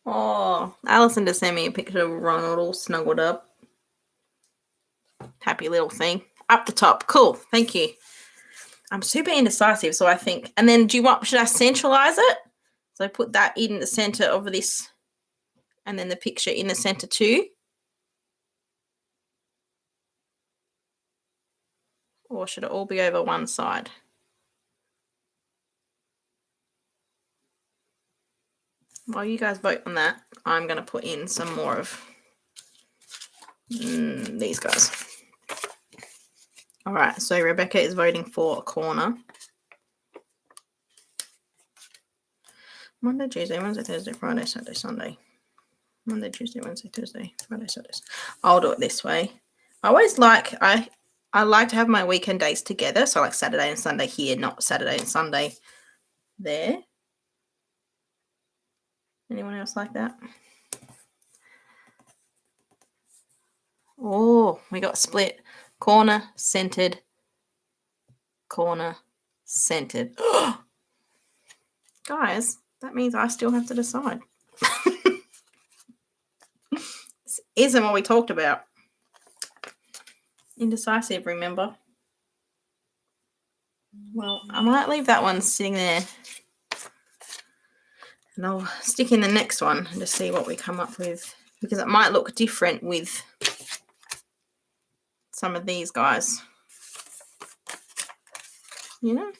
Oh, Alison just sent me a picture of Ronald all snuggled up. Happy little thing. Up the top. Cool. Thank you. I'm super indecisive, so I think. And then should I centralize it? So I put that in the center of this and then the picture in the center too. Or should it all be over one side? While you guys vote on that, I'm going to put in some more of these guys. All right, so Rebecca is voting for a corner. Monday, Tuesday, Wednesday, Thursday, Friday, Saturday, Sunday. Monday, Tuesday, Wednesday, Thursday, Friday, Saturday. I'll do it this way. I always like, I like to have my weekend days together. So like Saturday and Sunday here, not Saturday and Sunday there. Anyone else like that? Oh, we got split. Corner, centered. Corner, centered. Guys, that means I still have to decide. This isn't what we talked about. Indecisive, remember? Well, I might leave that one sitting there. And I'll stick in the next one and just see what we come up with. Because it might look different with some of these guys. You know?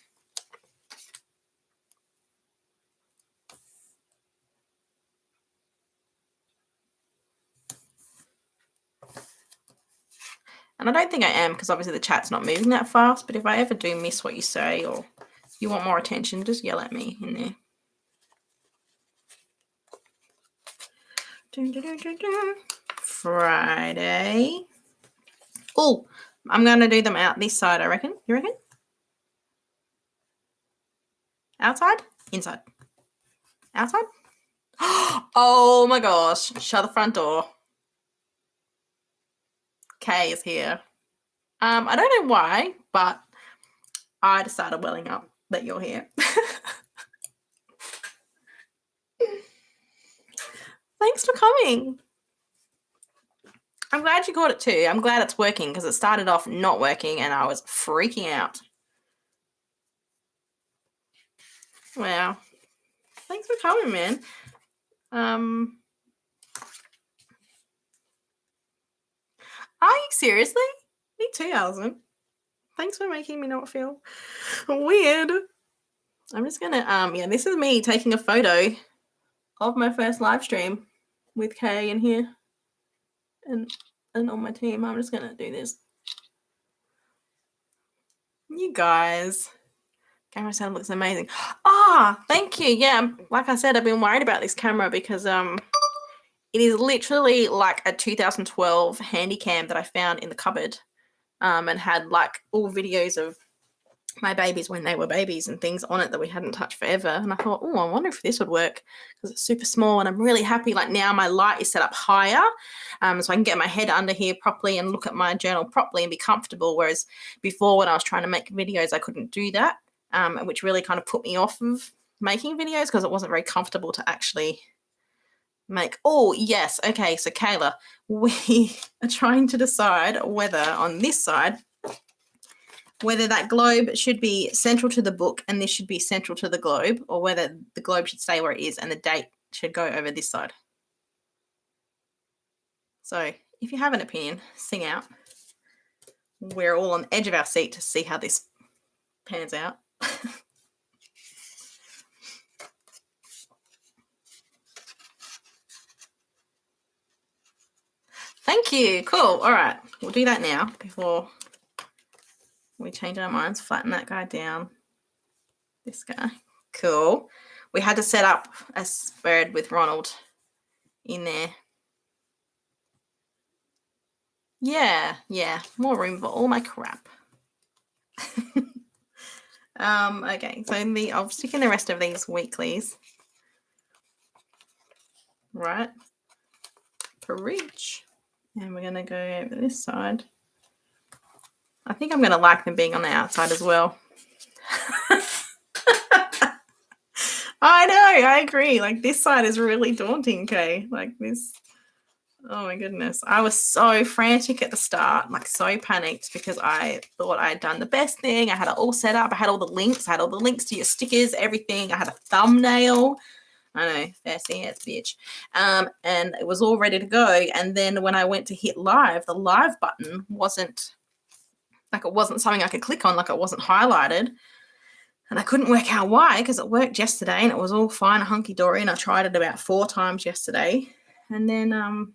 And I don't think I am, because obviously the chat's not moving that fast. But if I ever do miss what you say or you want more attention, just yell at me in there. Friday. Oh, I'm going to do them out this side, I reckon. You reckon? Outside? Inside? Outside? Oh my gosh. Shut the front door. Kay is here. I don't know why, but I decided welling up that you're here. Thanks for coming. I'm glad you caught it too. I'm glad it's working because it started off not working and I was freaking out. Wow. Thanks for coming, man. Are you seriously? Me too, Alison. Thanks for making me not feel weird. I'm just gonna yeah, this is me taking a photo of my first live stream with Kay in here and on my team. I'm just gonna do this. You guys, camera sound looks amazing. Ah, thank you. Yeah, like I said, I've been worried about this camera because it is literally like a 2012 Handycam that I found in the cupboard and had like all videos of my babies when they were babies and things on it that we hadn't touched forever. And I thought, oh, I wonder if this would work because it's super small and I'm really happy. Like now my light is set up higher so I can get my head under here properly and look at my journal properly and be comfortable. Whereas before when I was trying to make videos, I couldn't do that, which really kind of put me off of making videos because it wasn't very comfortable to actually make. Oh, yes. Okay, so Kayla, we are trying to decide whether on this side, whether that globe should be central to the book and this should be central to the globe, or whether the globe should stay where it is and the date should go over this side. So if you have an opinion, sing out. We're all on the edge of our seat to see how this pans out. Thank you. Cool. All right. We'll do that now before We changed our minds, flatten that guy down. This guy. Cool. We had to set up a spread with Ronald in there. Yeah. More room for all my crap. Okay, so I'll stick in the rest of these weeklies. Right. Preach. And we're going to go over this side. I think I'm going to like them being on the outside as well. I know, I agree. Like, this side is really daunting, okay? Like this. Oh my goodness. I was so frantic at the start, like so panicked because I thought I had done the best thing. I had it all set up. I had all the links. I had all the links to your stickers, everything. I had a thumbnail. I know, fancy ass bitch. And it was all ready to go. And then when I went to hit live, the live button wasn't like, it wasn't something I could click on, like it wasn't highlighted. And I couldn't work out why, because it worked yesterday and it was all fine, hunky-dory. And I tried it about 4 times yesterday. And then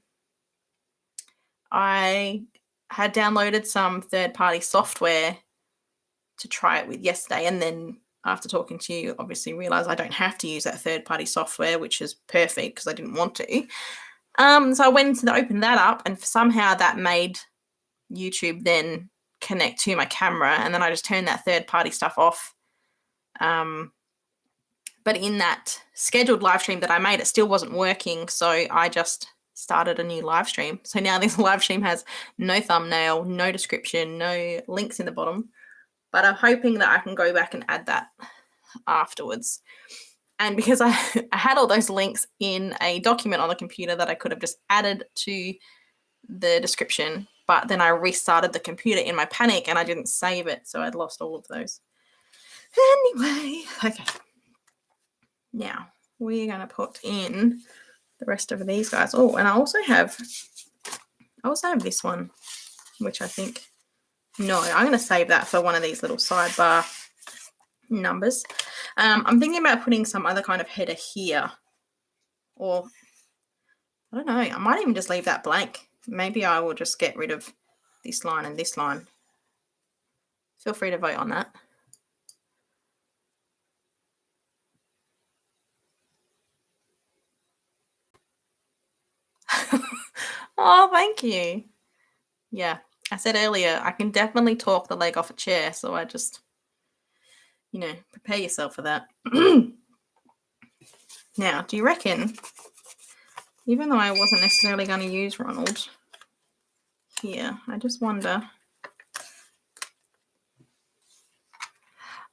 I had downloaded some third-party software to try it with yesterday. And then after talking to you, obviously realized I don't have to use that third-party software, which is perfect because I didn't want to. So I went to open that up, and somehow that made YouTube then connect to my camera, and then I just turned that third-party stuff off. But in that scheduled live stream that I made, it still wasn't working, so I just started a new live stream. So now this live stream has no thumbnail, no description, no links in the bottom. But I'm hoping that I can go back and add that afterwards. And because I had all those links in a document on the computer that I could have just added to the description, but then I restarted the computer in my panic and I didn't save it, so I'd lost all of those. Anyway, okay. Now we're going to put in the rest of these guys. Oh, and I also have this one, which I think, no, I'm going to save that for one of these little sidebar numbers. I'm thinking about putting some other kind of header here, or I don't know, I might even just leave that blank. Maybe I will just get rid of this line and this line. Feel free to vote on that. Oh, thank you. Yeah, I said earlier, I can definitely talk the leg off a chair, so I just, prepare yourself for that. Now, do you reckon, even though I wasn't necessarily going to use Ronald here, I just wonder.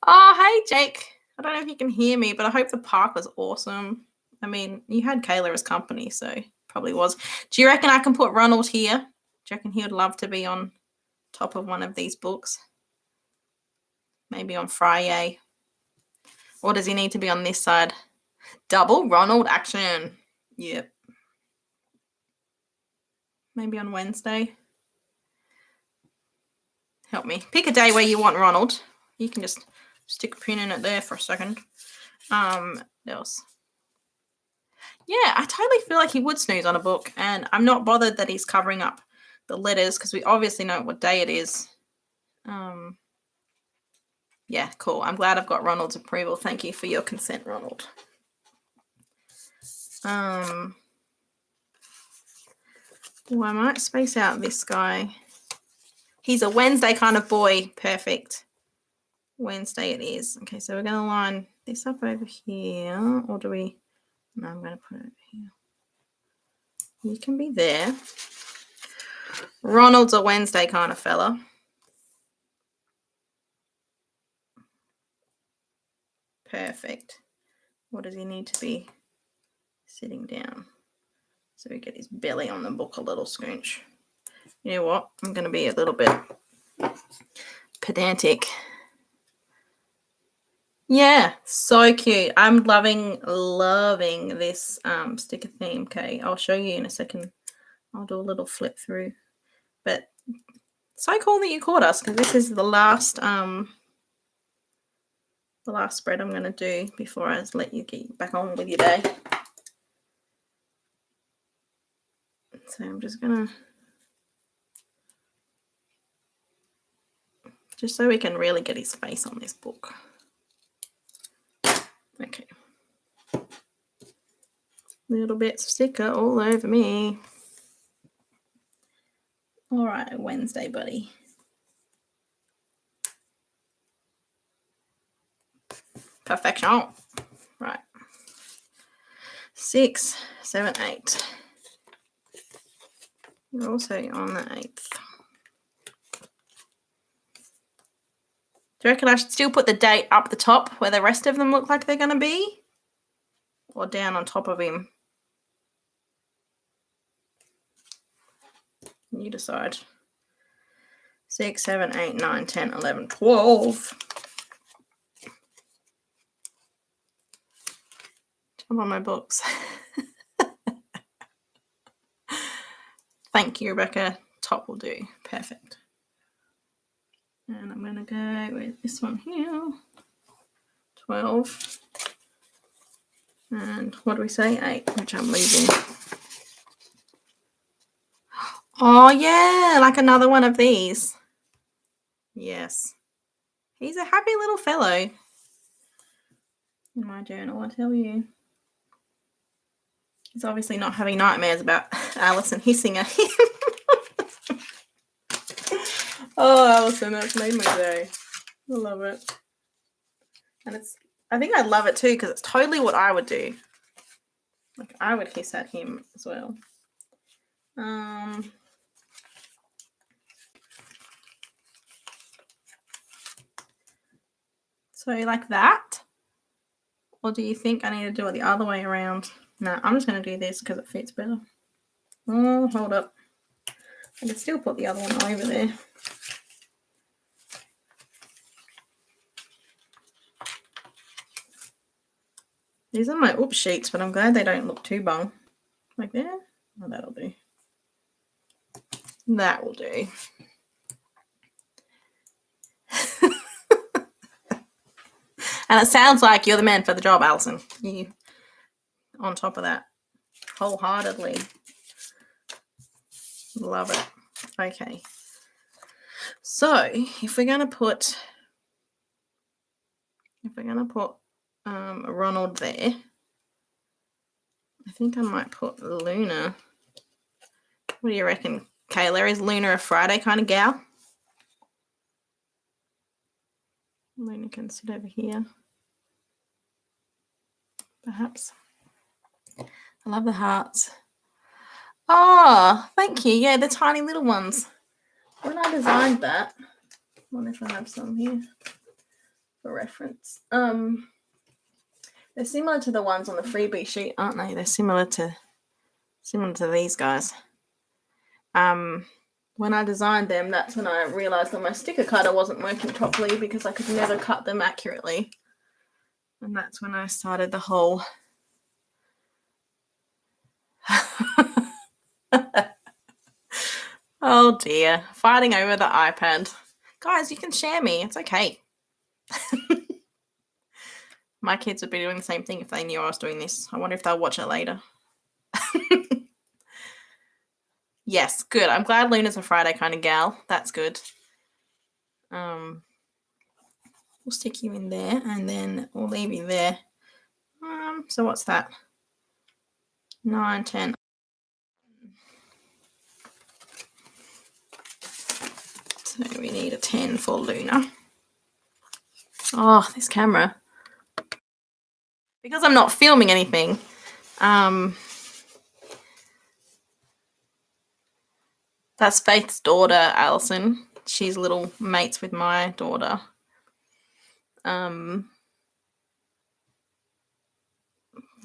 Oh, hey, Jake. I don't know if you can hear me, but I hope the park was awesome. I mean, you had Kayla as company, so probably was. Do you reckon I can put Ronald here? Do you reckon he would love to be on top of one of these books? Maybe on Friday. Or does he need to be on this side? Double Ronald action. Yep. Maybe on Wednesday. Help me. Pick a day where you want Ronald. You can just stick a pin in it there for a second. Else. Yeah, I totally feel like he would snooze on a book, and I'm not bothered that he's covering up the letters because we obviously know what day it is. Yeah, cool. I'm glad I've got Ronald's approval. Thank you for your consent, Ronald. Oh, I might space out this guy. He's a Wednesday kind of boy. Perfect. Wednesday it is. Okay, so we're going to line this up over here. Or do we? No, I'm going to put it over here. You can be there. Ronald's a Wednesday kind of fella. Perfect. What does he need to be sitting down? So we get his belly on the book a little scrunch. You know what? I'm going to be a little bit pedantic. Yeah, so cute. I'm loving this sticker theme. Okay, I'll show you in a second. I'll do a little flip through. But so cool that you caught us, because this is the last spread I'm going to do before I let you get back on with your day. So I'm just going to just so we can really get his face on this book. Okay. Little bits of sticker all over me. All right, Wednesday, buddy. Perfection. Right. 6, 7, 8. You're also on the 8th. Do you reckon I should still put the date up the top where the rest of them look like they're going to be? Or down on top of him? You decide. 6, 7, 8, 9, 10, 11, 12. Jump on my books. Thank you, Rebecca. Top will do. Perfect. And I'm going to go with this one here. 12. And what do we say? 8, which I'm leaving. Oh, yeah, like another one of these. Yes. He's a happy little fellow. In my journal, I tell you. He's obviously not having nightmares about Alison hissing at him. Oh, Alison, that's made my day. I love it. And I think I love it too because it's totally what I would do. Like, I would hiss at him as well. So like that? Or do you think I need to do it the other way around? No, I'm just going to do this because it fits better. Oh, hold up. I can still put the other one over there. These are my oops sheets, but I'm glad they don't look too bung. Like there? Oh, that'll do. That will do. And it sounds like you're the man for the job, Alison. You on top of that. Wholeheartedly. Love it. Okay. So if we're gonna put Ronald there, I think I might put Luna. What do you reckon, Kayla? Is Luna a Friday kind of gal? Luna can sit over here. Perhaps. I love the hearts. Oh, thank you. Yeah, the tiny little ones. When I designed that, I wonder if I have some here for reference. They're similar to the ones on the freebie sheet, aren't they? They're similar to these guys. When I designed them, that's when I realized that my sticker cutter wasn't working properly because I could never cut them accurately. And that's when I started the whole oh dear, fighting over the iPad. Guys, you can share me. It's okay. My kids would be doing the same thing if they knew I was doing this. I wonder if they'll watch it later. Yes, good. I'm glad Luna's a Friday kind of gal. That's good. We'll stick you in there and then we'll leave you there. So what's that? 9, 10. So we need a 10 for Luna. Oh, this camera. Because I'm not filming anything, that's Faith's daughter, Alison. She's little mates with my daughter.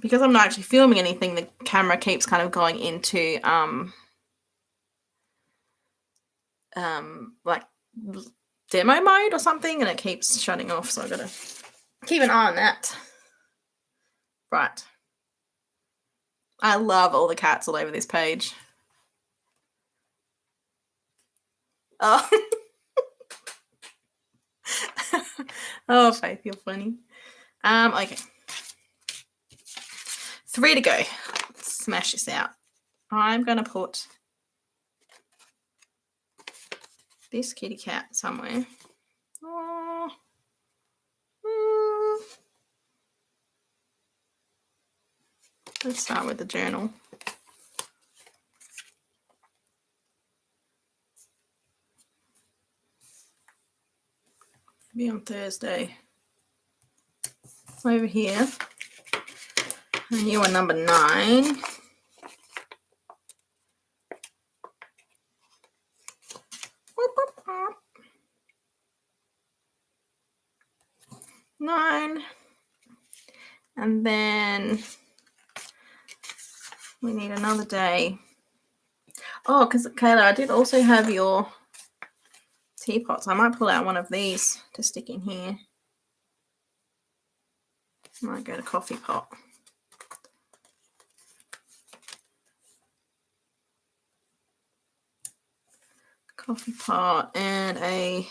Because I'm not actually filming anything, the camera keeps kind of going into like demo mode or something, and it keeps shutting off, so I've got to keep an eye on that. Right. I love all the cats all over this page. Oh. Oh, Faith, you're funny. Okay. 3 to go. Let's smash this out. I'm going to put this kitty cat somewhere. Oh. Let's start with the journal. Maybe on Thursday. Over here. And you are number 9. Nine. And then we need another day. Oh, because Kayla, I did also have your teapots. I might pull out one of these to stick in here. Might go to coffee pot. Coffee pot and a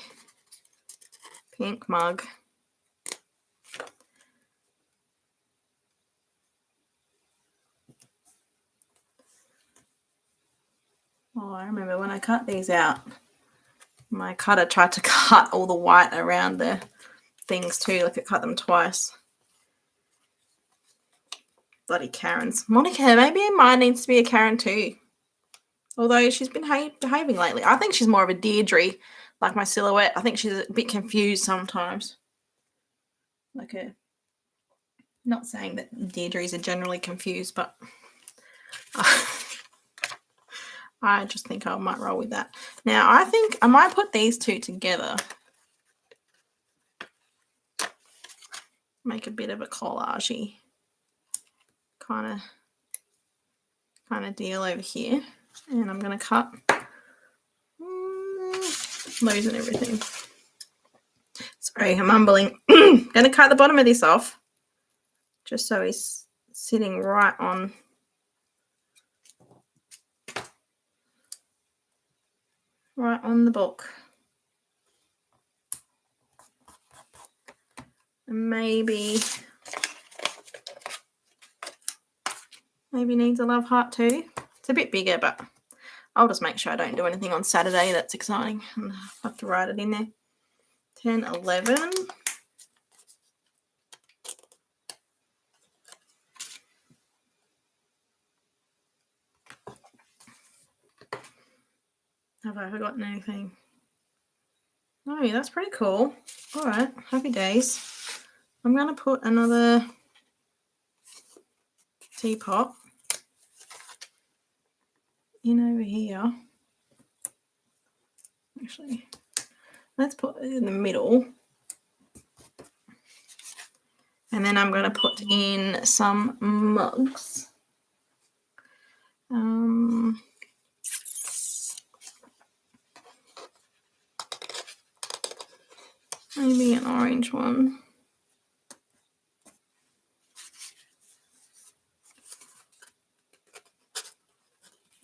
pink mug. Oh, I remember when I cut these out, my cutter tried to cut all the white around the things too, like it cut them twice. Bloody Karens. Monica, maybe mine needs to be a Karen too. Although she's been behaving lately. I think she's more of a Deirdre, like my silhouette. I think she's a bit confused sometimes. Like a, not saying that Deirdres are generally confused, but I just think I might roll with that. Now, I think I might put these two together. Make a bit of a collage-y kind of deal over here. And I'm going to cut those and everything. Sorry, I'm mumbling. Going to cut the bottom of this off just so he's sitting right on the book. And maybe needs a love heart too. It's a bit bigger, but I'll just make sure I don't do anything on Saturday that's exciting. And I have to write it in there. 10, 11. Have I forgotten anything? No, that's pretty cool. All right, happy days. I'm going to put another teapot in over here. Actually, let's put it in the middle. And then I'm going to put in some mugs. Maybe an orange one.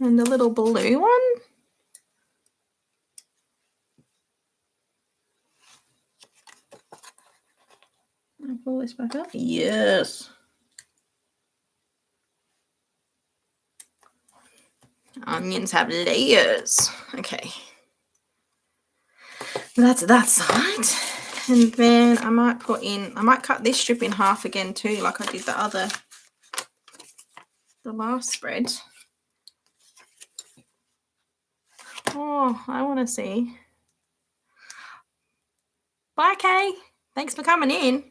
And a little blue one. I'll pull this back up. Yes. Onions have layers. Okay. That's that side. And then I might cut this strip in half again too, like I did the last spread. Oh, I want to see. Bye, Kay. Thanks for coming in.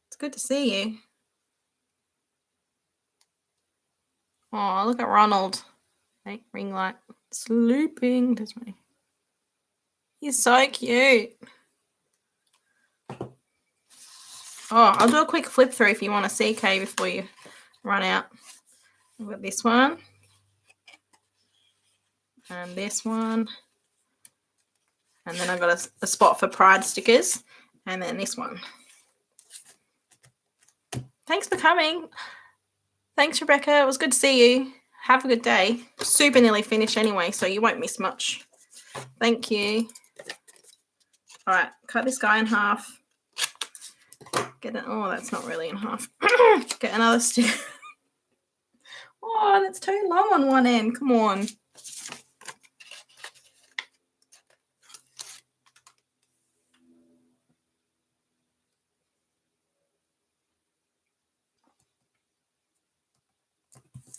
It's good to see you. Oh, look at Ronald. Hey, ring light. Sleeping. That's me. He's so cute. Oh, I'll do a quick flip through if you want to see, Kay, before you run out. I've got this one. And this one. And then I've got a spot for pride stickers. And then this one. Thanks for coming. Thanks, Rebecca. It was good to see you. Have a good day. Super nearly finished anyway, so you won't miss much. Thank you. All right, cut this guy in half. Get it. Oh, that's not really in half. Get another stick. Oh, that's too long on one end. Come on.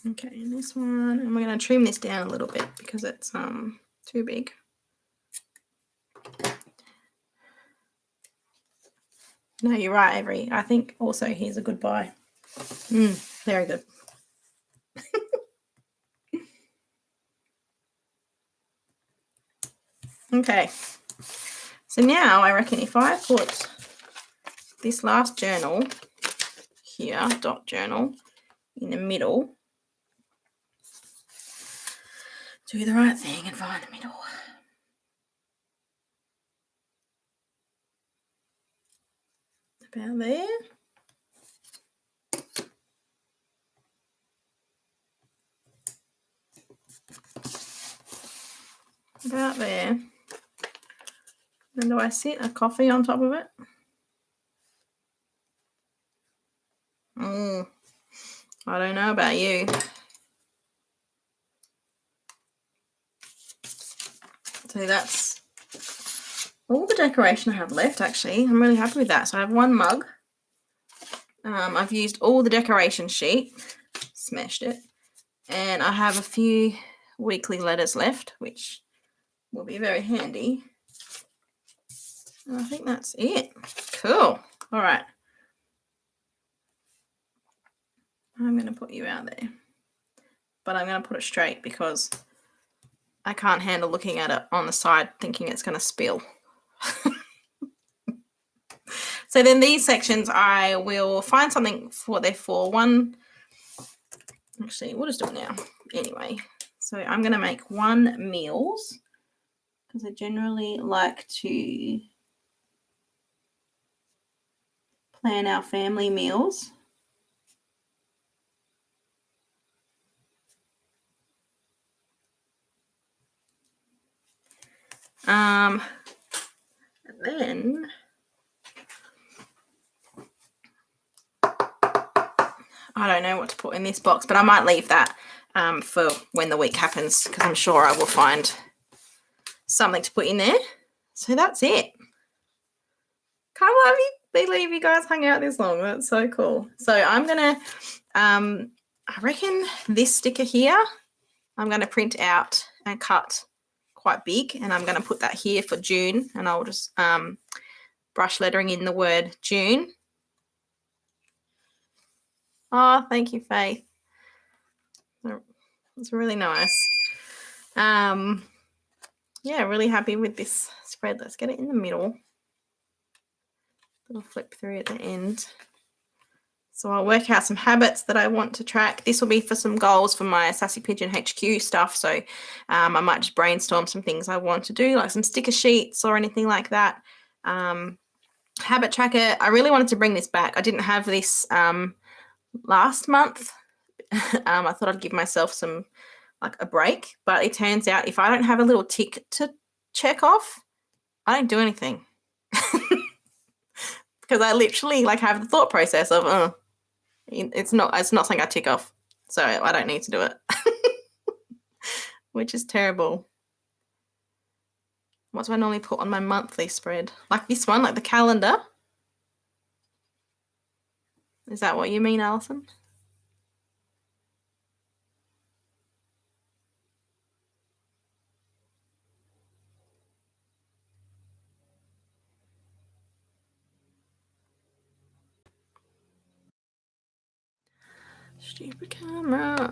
Okay, and this one, and we're going to trim this down a little bit because it's too big. No, you're right, Avery. I think also here's a good buy. Very good. Okay, so now I reckon if I put this last journal here, dot journal, in the middle, do the right thing and find the middle. About there. About there. Then do I sit a coffee on top of it? I don't know about you. So that's all the decoration I have left, actually. I'm really happy with that. So I have one mug. I've used all the decoration sheet, smashed it, and I have a few weekly letters left, which will be very handy. And I think that's it. Cool. All right. I'm going to put you out there, but I'm going to put it straight because I can't handle looking at it on the side thinking it's going to spill. So then these sections, I will find something for what they're for. One, actually, we'll just do it now. Anyway, so I'm going to make one meals because I generally like to plan our family meals. And then I don't know what to put in this box, but I might leave that for when the week happens because I'm sure I will find something to put in there. So that's it. Can't believe you guys hung out this long. That's so cool. So I'm going to, I reckon this sticker here, I'm going to print out and cut quite big, and I'm going to put that here for June, and I'll just brush lettering in the word June. Oh, thank you, Faith. It's really nice. Yeah, really happy with this spread. Let's get it in the middle. Little flip through at the end. So I'll work out some habits that I want to track. This will be for some goals for my Sassy Pigeon HQ stuff. So I might just brainstorm some things I want to do, like some sticker sheets or anything like that. Habit tracker. I really wanted to bring this back. I didn't have this last month. I thought I'd give myself some like a break, but it turns out if I don't have a little tick to check off, I don't do anything. Because I literally like have the thought process of it's not something I tick off, so I don't need to do it. Which is terrible. What do I normally put on my monthly spread? Like this one, like the calendar. Is that what you mean, Alison? Stupid camera.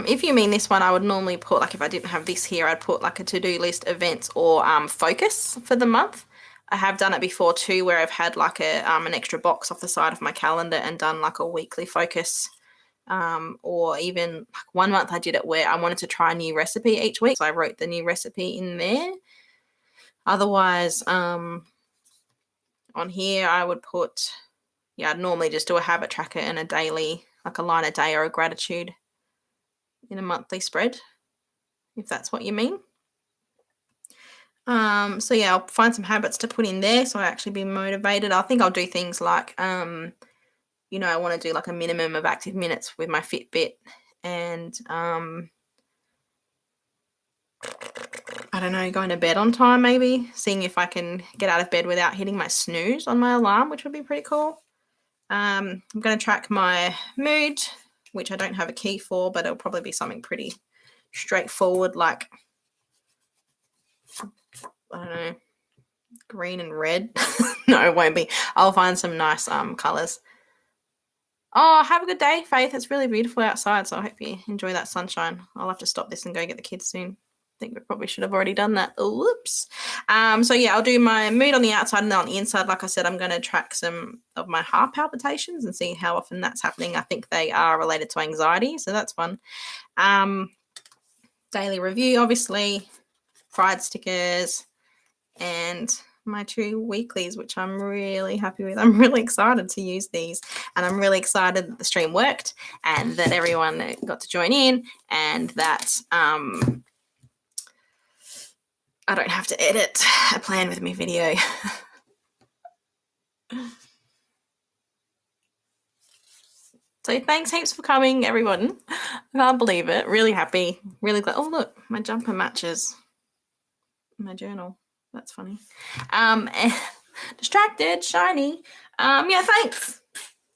If you mean this one, I would normally put, like if I didn't have this here, I'd put like a to-do list, events, or focus for the month. I have done it before too, where I've had like an extra box off the side of my calendar and done like a weekly focus. Or even like one month I did it where I wanted to try a new recipe each week. So I wrote the new recipe in there. Otherwise, on here I would put, I'd normally just do a habit tracker and a daily, like a line a day or a gratitude in a monthly spread, if that's what you mean. So yeah, I'll find some habits to put in there so I actually be motivated. I think I'll do things like, I want to do like a minimum of active minutes with my Fitbit, and I don't know, going to bed on time maybe, seeing if I can get out of bed without hitting my snooze on my alarm, which would be pretty cool. I'm going to track my mood, which I don't have a key for, but it'll probably be something pretty straightforward, like, I don't know, green and red. No, it won't be. I'll find some nice colors. Oh, have a good day, Faith. It's really beautiful outside, so I hope you enjoy that sunshine. I'll have to stop this and go get the kids soon. I think we probably should have already done that. Oops. So yeah, I'll do my mood on the outside, and then on the inside, like I said, I'm going to track some of my heart palpitations and see how often that's happening. I think they are related to anxiety, so that's fun. Daily review, obviously, fried stickers, and my 2 weeklies, which I'm really happy with. I'm really excited to use these, and I'm really excited that the stream worked and that everyone got to join in, and that I don't have to edit a plan with me video. So thanks heaps for coming, everyone. I can't believe it. Really happy. Really glad. Oh, look, my jumper matches my journal. That's funny. Distracted, shiny. Yeah, thanks.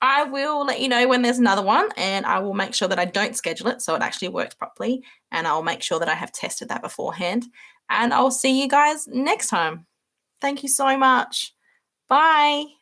I will let you know when there's another one, and I will make sure that I don't schedule it so it actually works properly, and I'll make sure that I have tested that beforehand, and I'll see you guys next time. Thank you so much. Bye.